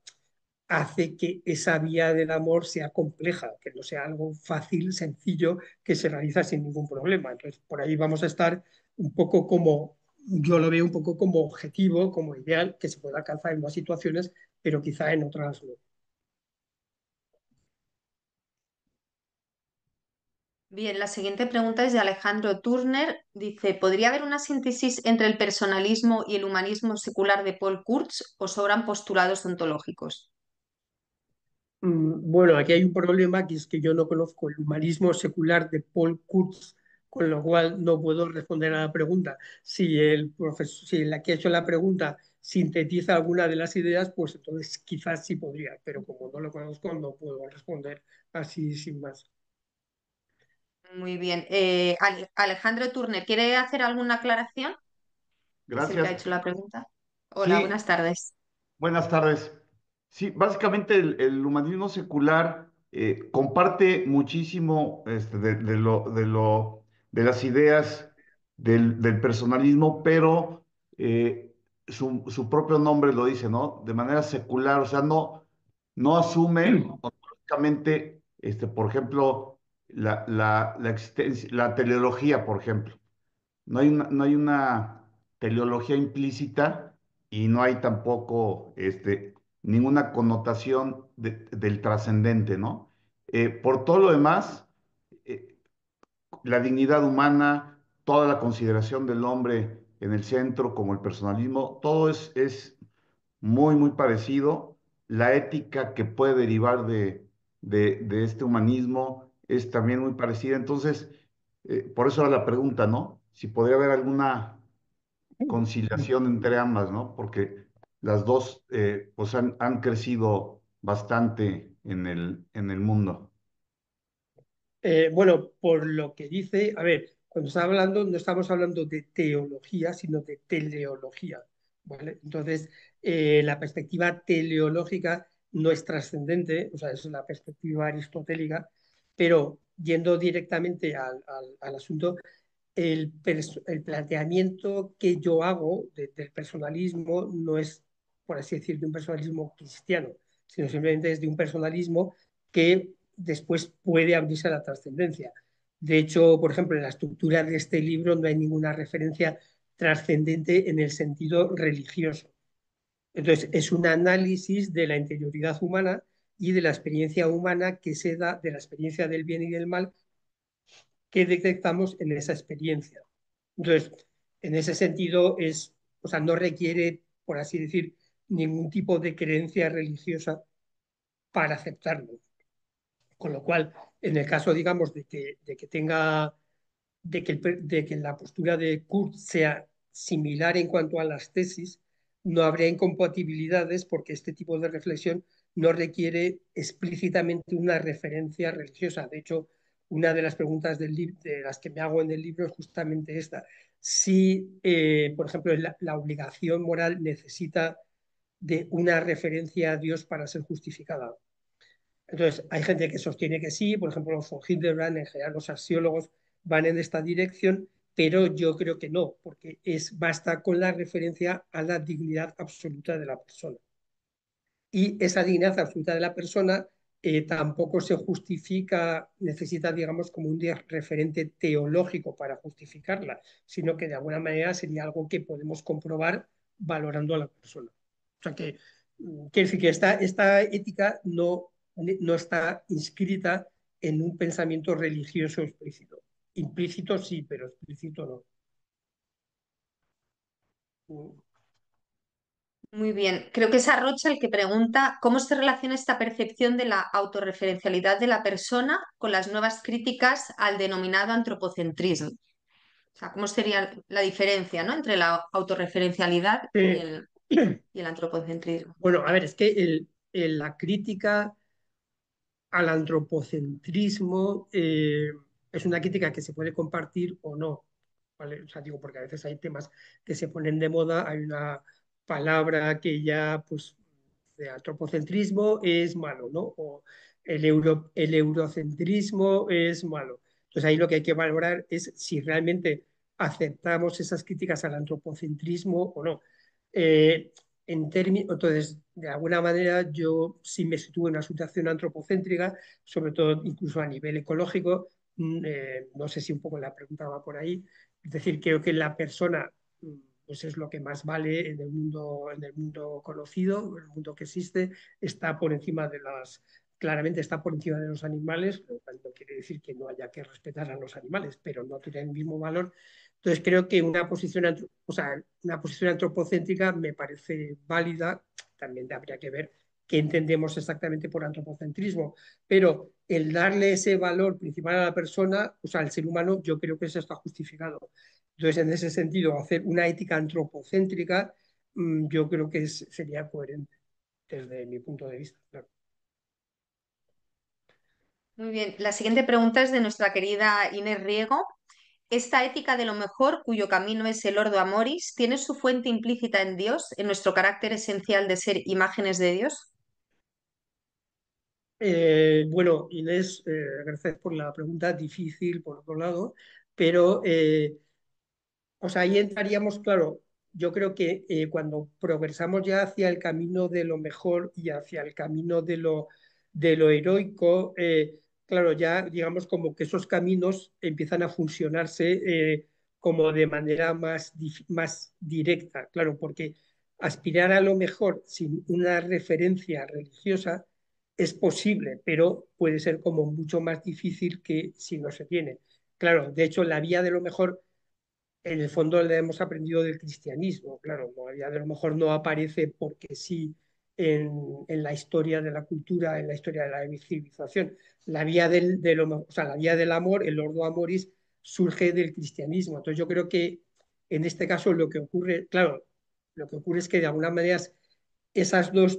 Speaker 4: hace que esa vía del amor sea compleja, que no sea algo fácil, sencillo, que se realiza sin ningún problema. Entonces, por ahí vamos a estar un poco como, yo lo veo un poco como objetivo, como ideal, que se pueda alcanzar en unas situaciones, pero quizá en otras no.
Speaker 1: Bien, la siguiente pregunta es de Alejandro Turner. Dice, ¿podría haber una síntesis entre el personalismo y el humanismo secular de Paul Kurtz o sobran postulados ontológicos?
Speaker 4: Bueno, aquí hay un problema que es que yo no conozco el humanismo secular de Paul Kurtz, con lo cual no puedo responder a la pregunta. Si el profesor, si la que ha hecho la pregunta sintetiza alguna de las ideas, pues entonces quizás sí podría, pero como no lo conozco, no puedo responder así sin más.
Speaker 1: Muy bien. Alejandro Turner, ¿quiere hacer alguna aclaración? Es el que ha
Speaker 6: Gracias.
Speaker 1: hecho la pregunta. Hola,
Speaker 6: Sí,
Speaker 1: buenas tardes.
Speaker 6: buenas tardes. Sí, básicamente el humanismo secular comparte muchísimo de las ideas del personalismo, pero su propio nombre lo dice, ¿no? De manera secular, o sea, no asume ontológicamente, por ejemplo, la existencia, la teleología, por ejemplo. No hay una teleología implícita y no hay tampoco ninguna connotación del trascendente, ¿no? Por todo lo demás, eh, la dignidad humana, toda la consideración del hombre en el centro, como el personalismo, todo es muy, muy parecido. La ética que puede derivar de este humanismo es también muy parecida. Entonces, por eso era la pregunta, ¿no? Si podría haber alguna conciliación entre ambas, ¿no? Porque las dos pues han crecido bastante en el mundo.
Speaker 4: Bueno, por lo que dice, a ver, cuando está hablando, no estamos hablando de teología, sino de teleología, ¿vale? Entonces, la perspectiva teleológica no es trascendente, o sea, es la perspectiva aristotélica, pero yendo directamente al asunto, el planteamiento que yo hago del personalismo no es, por así decir, de un personalismo cristiano, sino simplemente es de un personalismo que después puede abrirse a la trascendencia. De hecho, por ejemplo, en la estructura de este libro no hay ninguna referencia trascendente en el sentido religioso. Entonces, es un análisis de la interioridad humana y de la experiencia humana que se da, de la experiencia del bien y del mal que detectamos en esa experiencia. Entonces, en ese sentido, o sea, no requiere, por así decir, ningún tipo de creencia religiosa para aceptarlo. Con lo cual, en el caso, digamos, de que tenga, de que la postura de Kurt sea similar en cuanto a las tesis, no habría incompatibilidades porque este tipo de reflexión no requiere explícitamente una referencia religiosa. De hecho, una de las preguntas de las que me hago en el libro es justamente esta. Si, por ejemplo, la obligación moral necesita de una referencia a Dios para ser justificada. Entonces, hay gente que sostiene que sí, por ejemplo, von Hildebrand, en general los axiólogos van en esta dirección, pero yo creo que no, porque basta con la referencia a la dignidad absoluta de la persona. Y esa dignidad absoluta de la persona tampoco se justifica, necesita, digamos, como un referente teológico para justificarla, sino que de alguna manera sería algo que podemos comprobar valorando a la persona. O sea que, quiere decir que esta ética no está inscrita en un pensamiento religioso explícito. Implícito sí, pero explícito no.
Speaker 1: Muy bien. Creo que es Arrocha el que pregunta cómo se relaciona esta percepción de la autorreferencialidad de la persona con las nuevas críticas al denominado antropocentrismo. O sea, ¿cómo sería la diferencia, ¿no?, entre la autorreferencialidad y el antropocentrismo?
Speaker 4: Bueno, a ver, es que la crítica al antropocentrismo es una crítica que se puede compartir o no, ¿vale? O sea, digo, porque a veces hay temas que se ponen de moda, hay una palabra que ya, pues, de antropocentrismo es malo, ¿no? O el eurocentrismo es malo. Entonces ahí lo que hay que valorar es si realmente aceptamos esas críticas al antropocentrismo o no. Eh, entonces, de alguna manera, yo sí me sitúo en una situación antropocéntrica, sobre todo incluso a nivel ecológico. No sé si un poco la pregunta va por ahí. Es decir, creo que la persona pues es lo que más vale en el mundo conocido, en el mundo que existe, está por encima de claramente está por encima de los animales, lo cual no quiere decir que no haya que respetar a los animales, pero no tiene el mismo valor. Entonces creo que una posición antropocéntrica me parece válida, también habría que ver qué entendemos exactamente por antropocentrismo, pero el darle ese valor principal a la persona, o sea, al ser humano, yo creo que eso está justificado. Entonces, en ese sentido, hacer una ética antropocéntrica, yo creo que sería coherente desde mi punto de vista. Claro.
Speaker 1: Muy bien. La siguiente pregunta es de nuestra querida Inés Riego. ¿Esta ética de lo mejor, cuyo camino es el Ordo Amoris, tiene su fuente implícita en Dios, en nuestro carácter esencial de ser imágenes de Dios?
Speaker 4: Bueno, Inés, gracias por la pregunta difícil, por otro lado, pero o sea, ahí entraríamos, claro, yo creo que cuando progresamos ya hacia el camino de lo mejor y hacia el camino de lo heroico, claro, ya digamos como que esos caminos empiezan a funcionarse como de manera más directa, claro, porque aspirar a lo mejor sin una referencia religiosa es posible, pero puede ser como mucho más difícil que si no se tiene. Claro, de hecho, la vía de lo mejor en el fondo le hemos aprendido del cristianismo, claro, a lo mejor no aparece porque sí en la historia de la cultura, en la historia de la civilización. La vía del amor, el ordo amoris, surge del cristianismo. Entonces yo creo que en este caso lo que ocurre, claro, lo que ocurre es que de alguna manera esas dos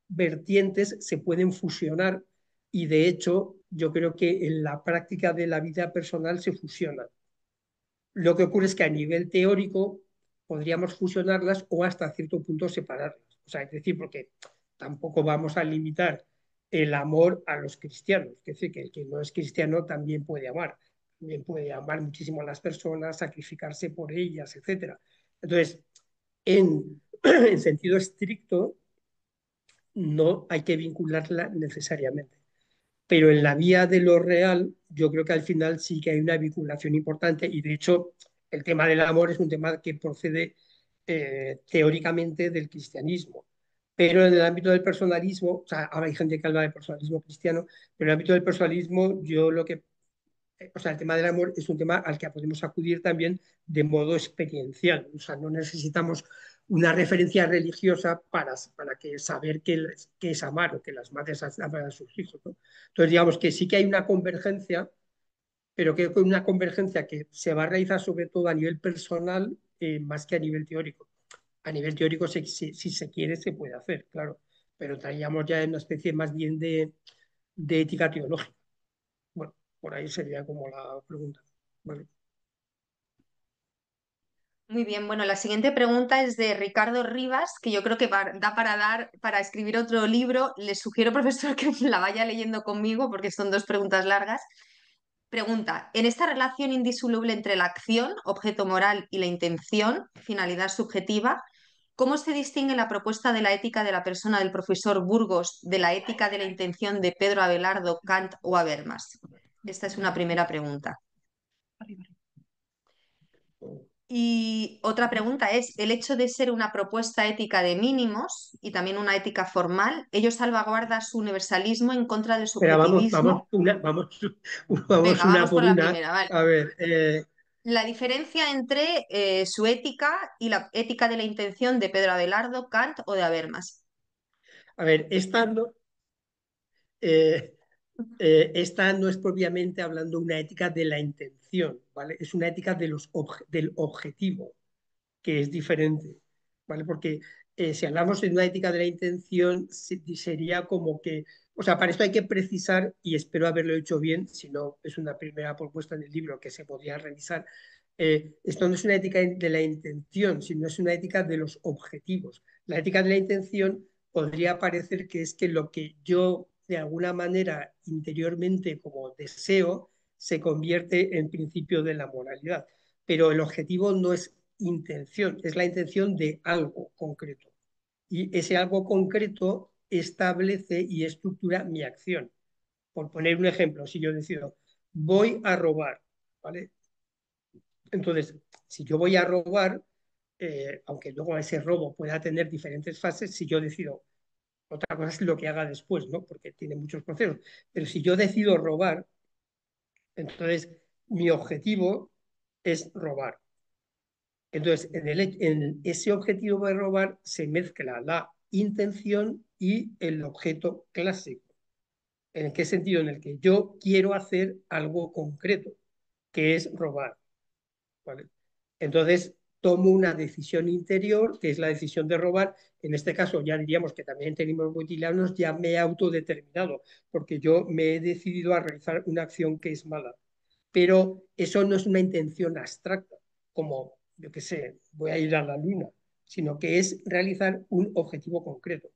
Speaker 4: vertientes se pueden fusionar y de hecho yo creo que en la práctica de la vida personal se fusionan. Lo que ocurre es que a nivel teórico podríamos fusionarlas o hasta cierto punto separarlas. O sea, es decir, porque tampoco vamos a limitar el amor a los cristianos. Es decir, que el que no es cristiano también puede amar muchísimo a las personas, sacrificarse por ellas, etcétera. Entonces, en sentido estricto, no hay que vincularla necesariamente. Pero en la vía de lo real, yo creo que al final sí que hay una vinculación importante y de hecho el tema del amor es un tema que procede teóricamente del cristianismo. Pero en el ámbito del personalismo, o sea, ahora hay gente que habla de personalismo cristiano, pero en el ámbito del personalismo, o sea, el tema del amor es un tema al que podemos acudir también de modo experiencial. O sea, no necesitamos una referencia religiosa para que saber qué es amar o que las madres aman a sus hijos, ¿no? Entonces, digamos que sí que hay una convergencia, pero que con una convergencia que se va a realizar sobre todo a nivel personal más que a nivel teórico. A nivel teórico, si se quiere, se puede hacer, claro, pero estaríamos ya en una especie más bien de ética teológica. Bueno, por ahí sería como la pregunta. Vale.
Speaker 1: Muy bien, bueno, la siguiente pregunta es de Ricardo Rivas, que yo creo que da para escribir otro libro. Le sugiero, profesor, que la vaya leyendo conmigo porque son dos preguntas largas. Pregunta, en esta relación indisoluble entre la acción, objeto moral, y la intención, finalidad subjetiva, ¿cómo se distingue la propuesta de la ética de la persona del profesor Burgos de la ética de la intención de Pedro Abelardo, Kant o Habermas? Esta es una primera pregunta. Y otra pregunta es, el hecho de ser una propuesta ética de mínimos y también una ética formal, ¿ello salvaguarda su universalismo en contra del
Speaker 4: Pero
Speaker 1: subjetivismo?
Speaker 4: vamos
Speaker 1: Venga,
Speaker 4: una
Speaker 1: vamos
Speaker 4: por
Speaker 1: por la
Speaker 4: una.
Speaker 1: primera, vale.
Speaker 4: A ver,
Speaker 1: La diferencia entre su ética y la ética de la intención de Pedro Abelardo, Kant o de Habermas.
Speaker 4: esta no, esta no es propiamente hablando una ética de la intención, ¿vale? Es una ética del objetivo, que es diferente, ¿vale? Porque si hablamos de una ética de la intención, sería como que, o sea, para esto hay que precisar, y espero haberlo hecho bien, si no es una primera propuesta en el libro que se podría revisar, esto no es una ética de la intención, sino es una ética de los objetivos. La ética de la intención podría parecer que es que lo que yo de alguna manera interiormente como deseo se convierte en principio de la moralidad, pero el objetivo no es intención, es la intención de algo concreto. Y ese algo concreto establece y estructura mi acción. Por poner un ejemplo, si yo decido, voy a robar, ¿vale? Entonces, si yo voy a robar, aunque luego ese robo pueda tener diferentes fases, si yo decido, otra cosa es lo que haga después, ¿no? Porque tiene muchos procesos, pero si yo decido robar, entonces mi objetivo es robar. Entonces, en ese objetivo de robar se mezcla la intención y el objeto clásico. ¿En qué sentido? En el que yo quiero hacer algo concreto, que es robar, ¿vale? Entonces, tomo una decisión interior, que es la decisión de robar. En este caso, ya diríamos que también en términos boetilanos ya me he autodeterminado, porque yo me he decidido a realizar una acción que es mala. Pero eso no es una intención abstracta, como, yo qué sé, voy a ir a la luna, sino que es realizar un objetivo concreto.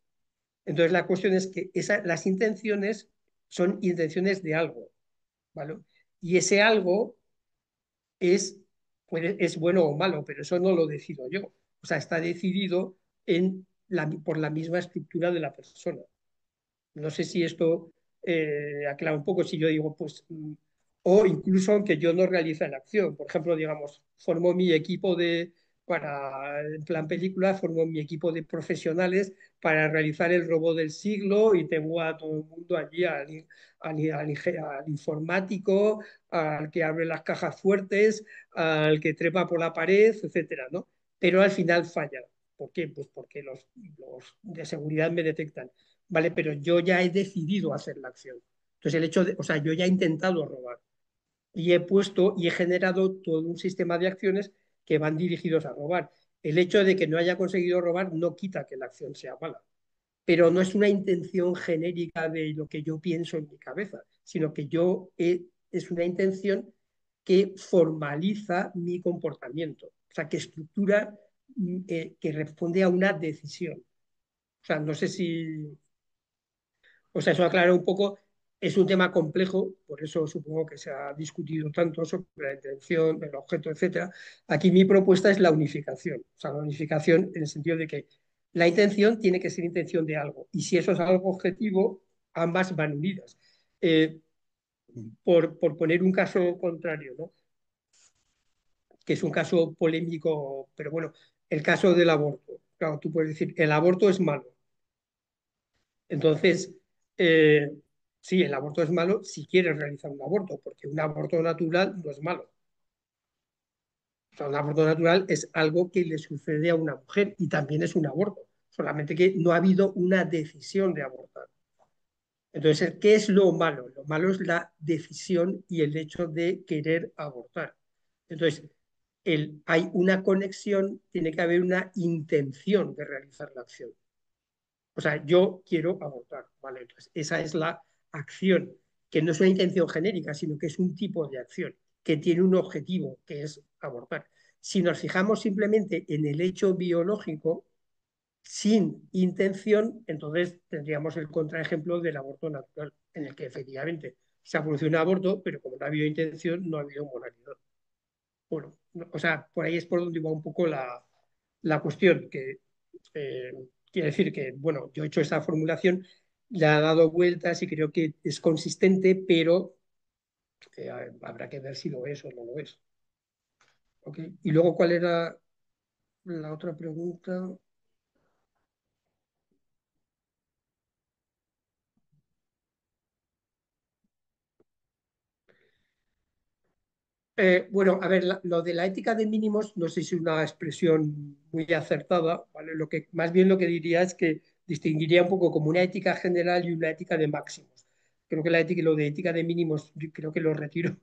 Speaker 4: Entonces, la cuestión es que las intenciones son intenciones de algo, ¿vale? Y ese algo es, es bueno o malo, pero eso no lo decido yo. O sea, está decidido por la misma estructura de la persona. No sé si esto aclara un poco si yo digo, pues, o incluso aunque yo no realice la acción. Por ejemplo, digamos, formo mi equipo en plan película, formo mi equipo de profesionales para realizar el robo del siglo y tengo a todo el mundo allí, al informático, al que abre las cajas fuertes, al que trepa por la pared, etcétera, ¿no? Pero al final falla. ¿Por qué? Pues porque los de seguridad me detectan. ¿Vale? Pero yo ya he decidido hacer la acción. Entonces, el hecho de, o sea, yo ya he intentado robar y he puesto y he generado todo un sistema de acciones que van dirigidos a robar. El hecho de que no haya conseguido robar no quita que la acción sea mala, pero no es una intención genérica de lo que yo pienso en mi cabeza, sino que es una intención que formaliza mi comportamiento, o sea, que estructura, que responde a una decisión. O sea, no sé si, o sea, eso aclara un poco, es un tema complejo, por eso supongo que se ha discutido tanto sobre la intención, el objeto, etcétera. Aquí mi propuesta es la unificación, o sea, la unificación en el sentido de que la intención tiene que ser intención de algo, y si eso es algo objetivo, ambas van unidas. Eh, por poner un caso contrario, ¿no? Que es un caso polémico, pero bueno, el caso del aborto. Claro, tú puedes decir, el aborto es malo. Entonces, eh, sí, el aborto es malo si quieres realizar un aborto, porque un aborto natural no es malo. O sea, un aborto natural es algo que le sucede a una mujer y también es un aborto, solamente que no ha habido una decisión de abortar. Entonces, ¿qué es lo malo? Lo malo es la decisión y el hecho de querer abortar. Entonces, hay una conexión, tiene que haber una intención de realizar la acción. O sea, yo quiero abortar, ¿vale? Entonces, esa es la acción, que no es una intención genérica, sino que es un tipo de acción, que tiene un objetivo, que es abortar. Si nos fijamos simplemente en el hecho biológico, sin intención, entonces tendríamos el contraejemplo del aborto natural, en el que efectivamente se ha producido un aborto, pero como no ha habido intención, no ha habido moralidad. Bueno, o sea, por ahí es por donde va un poco la cuestión, que eh, quiere decir que, bueno, yo he hecho esta formulación, le ha dado vueltas y creo que es consistente, pero habrá que ver si lo es o no lo es. ¿Okay? Y luego, ¿cuál era la otra pregunta? Bueno, a ver, lo de la ética de mínimos no sé si es una expresión muy acertada, ¿vale? Más bien lo que diría es que distinguiría un poco como una ética general y una ética de máximos. Creo que lo de ética de mínimos, yo creo que lo retiro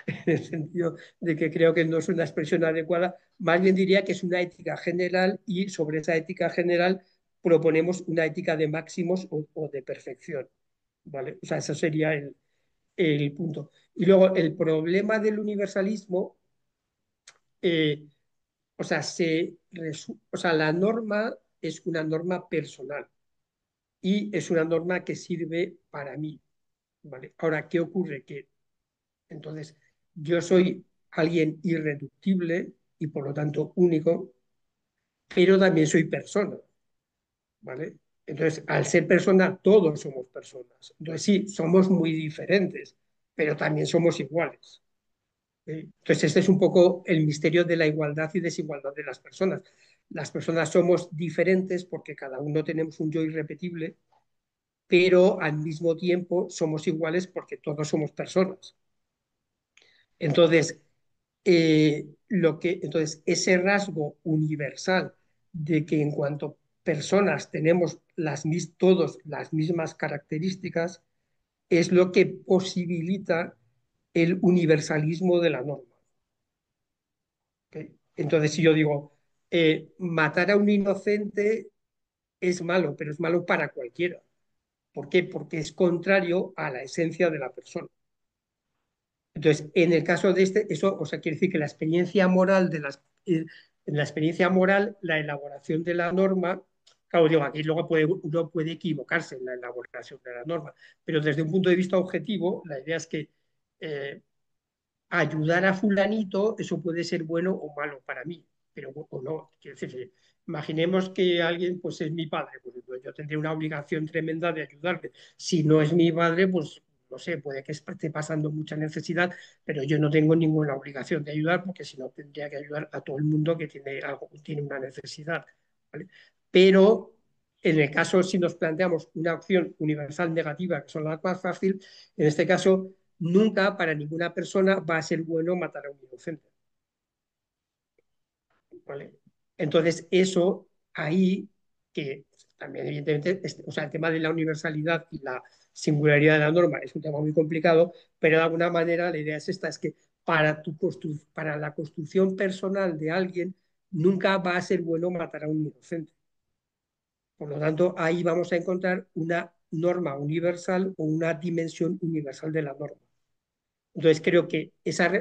Speaker 4: en el sentido de que creo que no es una expresión adecuada. Más bien diría que es una ética general y sobre esa ética general proponemos una ética de máximos o de perfección, ¿vale? O sea, ese sería el punto. Y luego el problema del universalismo, eh, o sea, o sea, la norma es una norma personal y es una norma que sirve para mí, ¿vale? Ahora, ¿qué ocurre? Que entonces yo soy alguien irreductible y por lo tanto único, pero también soy persona, ¿vale? Entonces, al ser persona, todos somos personas. Entonces, sí, somos muy diferentes, pero también somos iguales. Entonces, este es un poco el misterio de la igualdad y desigualdad de las personas. Las personas somos diferentes porque cada uno tenemos un yo irrepetible, pero al mismo tiempo somos iguales porque todos somos personas. Entonces, entonces ese rasgo universal de que en cuanto personas tenemos todos las mismas características es lo que posibilita el universalismo de la norma. ¿Okay? Entonces, si yo digo, matar a un inocente es malo, pero es malo para cualquiera. ¿Por qué? Porque es contrario a la esencia de la persona. Entonces, en el caso de eso, o sea, quiere decir que la experiencia moral en la experiencia moral, la elaboración de la norma, claro, digo, aquí luego uno puede equivocarse en la elaboración de la norma, pero desde un punto de vista objetivo, la idea es que eh, ayudar a fulanito, eso puede ser bueno o malo para mí, pero o no. Quiero decir, imaginemos que alguien pues es mi padre, pues yo tendría una obligación tremenda de ayudarle. Si no es mi padre, pues no sé, puede que esté pasando mucha necesidad, pero yo no tengo ninguna obligación de ayudar porque si no tendría que ayudar a todo el mundo que tiene algo, tiene una necesidad, ¿vale? Pero en el caso, si nos planteamos una opción universal negativa, que son las más fácil, en este caso nunca para ninguna persona va a ser bueno matar a un inocente. ¿Vale? Entonces, eso ahí, que también evidentemente, o sea, el tema de la universalidad y la singularidad de la norma es un tema muy complicado, pero de alguna manera la idea es esta, es que para la construcción personal de alguien nunca va a ser bueno matar a un inocente. Por lo tanto, ahí vamos a encontrar una norma universal o una dimensión universal de la norma. Entonces creo que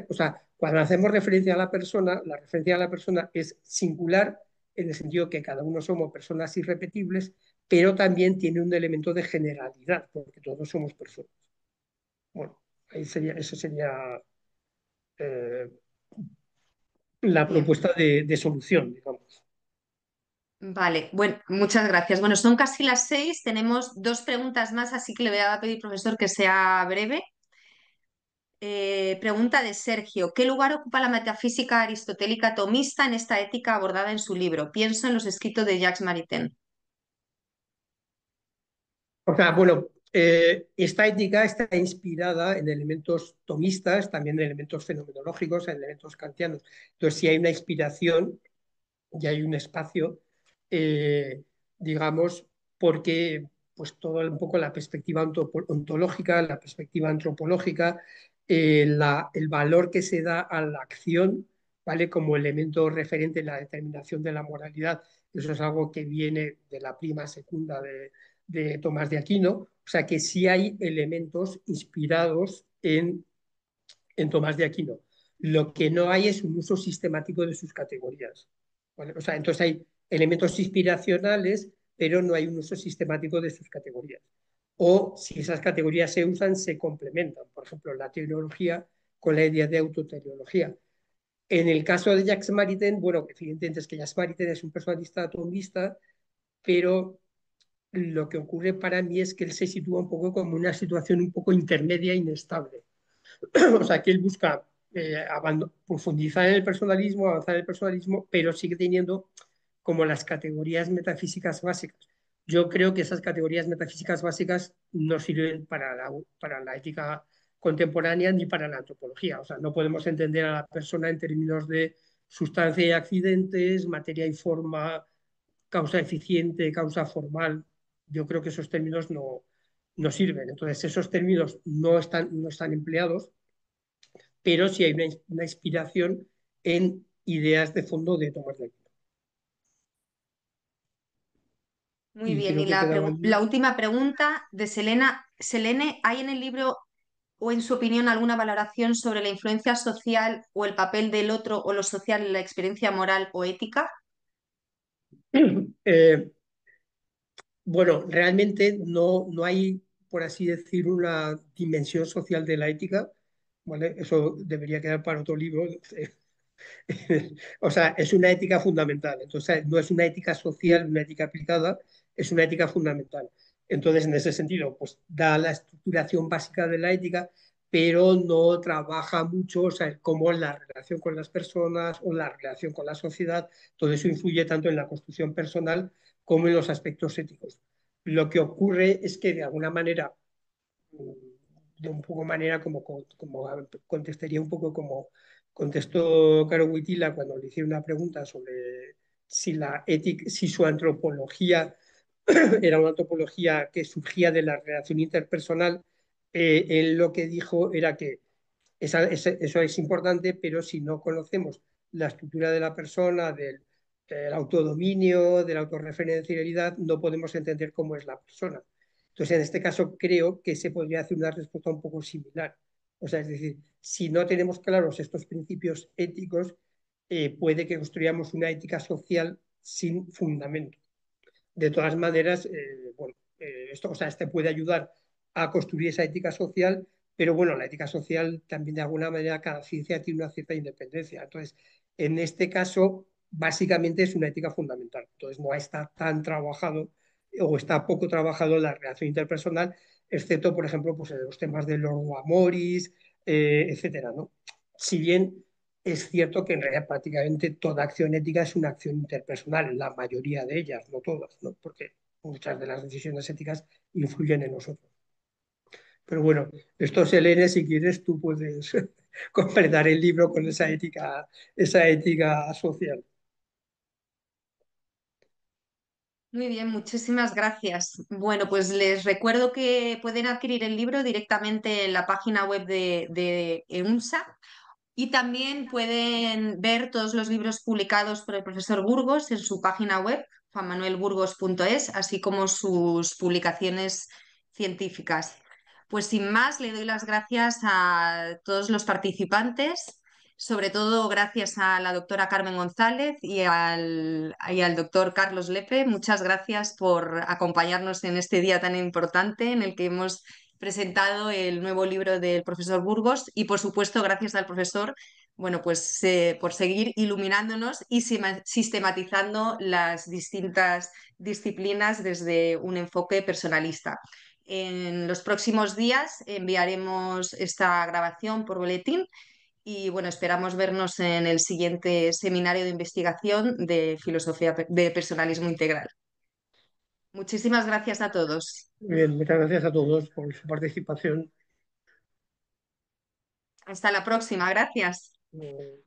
Speaker 4: o sea, cuando hacemos referencia a la persona, la referencia a la persona es singular en el sentido que cada uno somos personas irrepetibles, pero también tiene un elemento de generalidad, porque todos somos personas. Bueno, esa sería eh, la
Speaker 1: Bien,
Speaker 4: propuesta de solución, digamos.
Speaker 1: vale, bueno, muchas gracias. Bueno, son casi las 6, tenemos dos preguntas más, así que le voy a pedir, profesor, que sea breve. Pregunta de Sergio. ¿Qué lugar ocupa la metafísica aristotélica tomista en esta ética abordada en su libro? Pienso en los escritos de Jacques Maritain.
Speaker 4: O sea, bueno, esta ética está inspirada en elementos tomistas, también en elementos fenomenológicos, en elementos kantianos. Entonces, si hay una inspiración y hay un espacio, eh, digamos, porque pues todo un poco la perspectiva ontológica, la perspectiva antropológica, el valor que se da a la acción, ¿vale? Como elemento referente en la determinación de la moralidad. Eso es algo que viene de la prima secunda de Tomás de Aquino. O sea que sí hay elementos inspirados en Tomás de Aquino. Lo que no hay es un uso sistemático de sus categorías. ¿Vale? O sea, entonces hay elementos inspiracionales, pero no hay un uso sistemático de sus categorías. O si esas categorías se usan, se complementan. Por ejemplo, la teleología con la idea de autoteleología. En el caso de Jacques Maritain, bueno, evidentemente es que Jacques Maritain es un personalista atomista, pero lo que ocurre para mí es que él se sitúa un poco como una situación un poco intermedia e inestable. O sea, que él busca profundizar en el personalismo, avanzar en el personalismo, pero sigue teniendo como las categorías metafísicas básicas. Yo creo que esas categorías metafísicas básicas no sirven para la ética contemporánea ni para la antropología. O sea, no podemos entender a la persona en términos de sustancia y accidentes, materia y forma, causa eficiente, causa formal. Yo creo que esos términos no sirven. Entonces, esos términos no están empleados, pero sí hay una inspiración en ideas de fondo de Tomás de Aquino.
Speaker 1: Muy
Speaker 4: Y
Speaker 1: bien,
Speaker 4: creo
Speaker 1: y
Speaker 4: que quedaba
Speaker 1: la
Speaker 4: el...
Speaker 1: última pregunta de Selene, ¿hay en el libro o en su opinión alguna valoración sobre la influencia social o el papel del otro o lo social en la experiencia moral o ética?
Speaker 4: eh, bueno, realmente no hay, por así decir, una dimensión social de la ética, ¿vale? Eso debería quedar para otro libro. O sea, es una ética fundamental. Entonces, no es una ética social, una ética aplicada, es una ética fundamental. Entonces, en ese sentido, pues da la estructuración básica de la ética, pero no trabaja mucho, o sea, cómo la relación con las personas o la relación con la sociedad, todo eso influye tanto en la construcción personal como en los aspectos éticos. Lo que ocurre es que de alguna manera, de un poco manera como contestaría un poco como contestó Caro Wojtyla cuando le hicieron una pregunta sobre si la ética, si su antropología era una antropología que surgía de la relación interpersonal. Él lo que dijo era que eso es importante, pero si no conocemos la estructura de la persona, del autodominio, de la autorreferencialidad, no podemos entender cómo es la persona. Entonces, en este caso, creo que se podría hacer una respuesta un poco similar. O sea, es decir, si no tenemos claros estos principios éticos, puede que construyamos una ética social sin fundamento. De todas maneras, bueno, esto, o sea, este puede ayudar a construir esa ética social, pero bueno, la ética social también de alguna manera cada ciencia tiene una cierta independencia. Entonces, en este caso, básicamente es una ética fundamental. Entonces, no está tan trabajado o está poco trabajado en la relación interpersonal, excepto, por ejemplo, pues en los temas del ordo amoris, etcétera, ¿no? Si bien es cierto que en realidad prácticamente toda acción ética es una acción interpersonal, la mayoría de ellas, no todas, ¿no? Porque muchas de las decisiones éticas influyen en nosotros. Pero bueno, esto, Selene, si quieres, tú puedes completar el libro con esa ética social.
Speaker 1: Muy bien, muchísimas gracias. Bueno, pues les recuerdo que pueden adquirir el libro directamente en la página web de EUNSA. Y también pueden ver todos los libros publicados por el profesor Burgos en su página web, juanmanuelburgos.es, así como sus publicaciones científicas. Pues sin más, le doy las gracias a todos los participantes, sobre todo gracias a la doctora Carmen González y al doctor Carlos Lepe. Muchas gracias por acompañarnos en este día tan importante en el que hemos presentado el nuevo libro del profesor Burgos y por supuesto gracias al profesor, bueno, pues por seguir iluminándonos y sistematizando las distintas disciplinas desde un enfoque personalista. En los próximos días enviaremos esta grabación por boletín y bueno, esperamos vernos en el siguiente seminario de investigación de filosofía de personalismo integral. Muchísimas gracias a todos.
Speaker 4: Muy bien, muchas gracias a todos por su participación.
Speaker 1: Hasta la próxima. Gracias.
Speaker 4: Eh,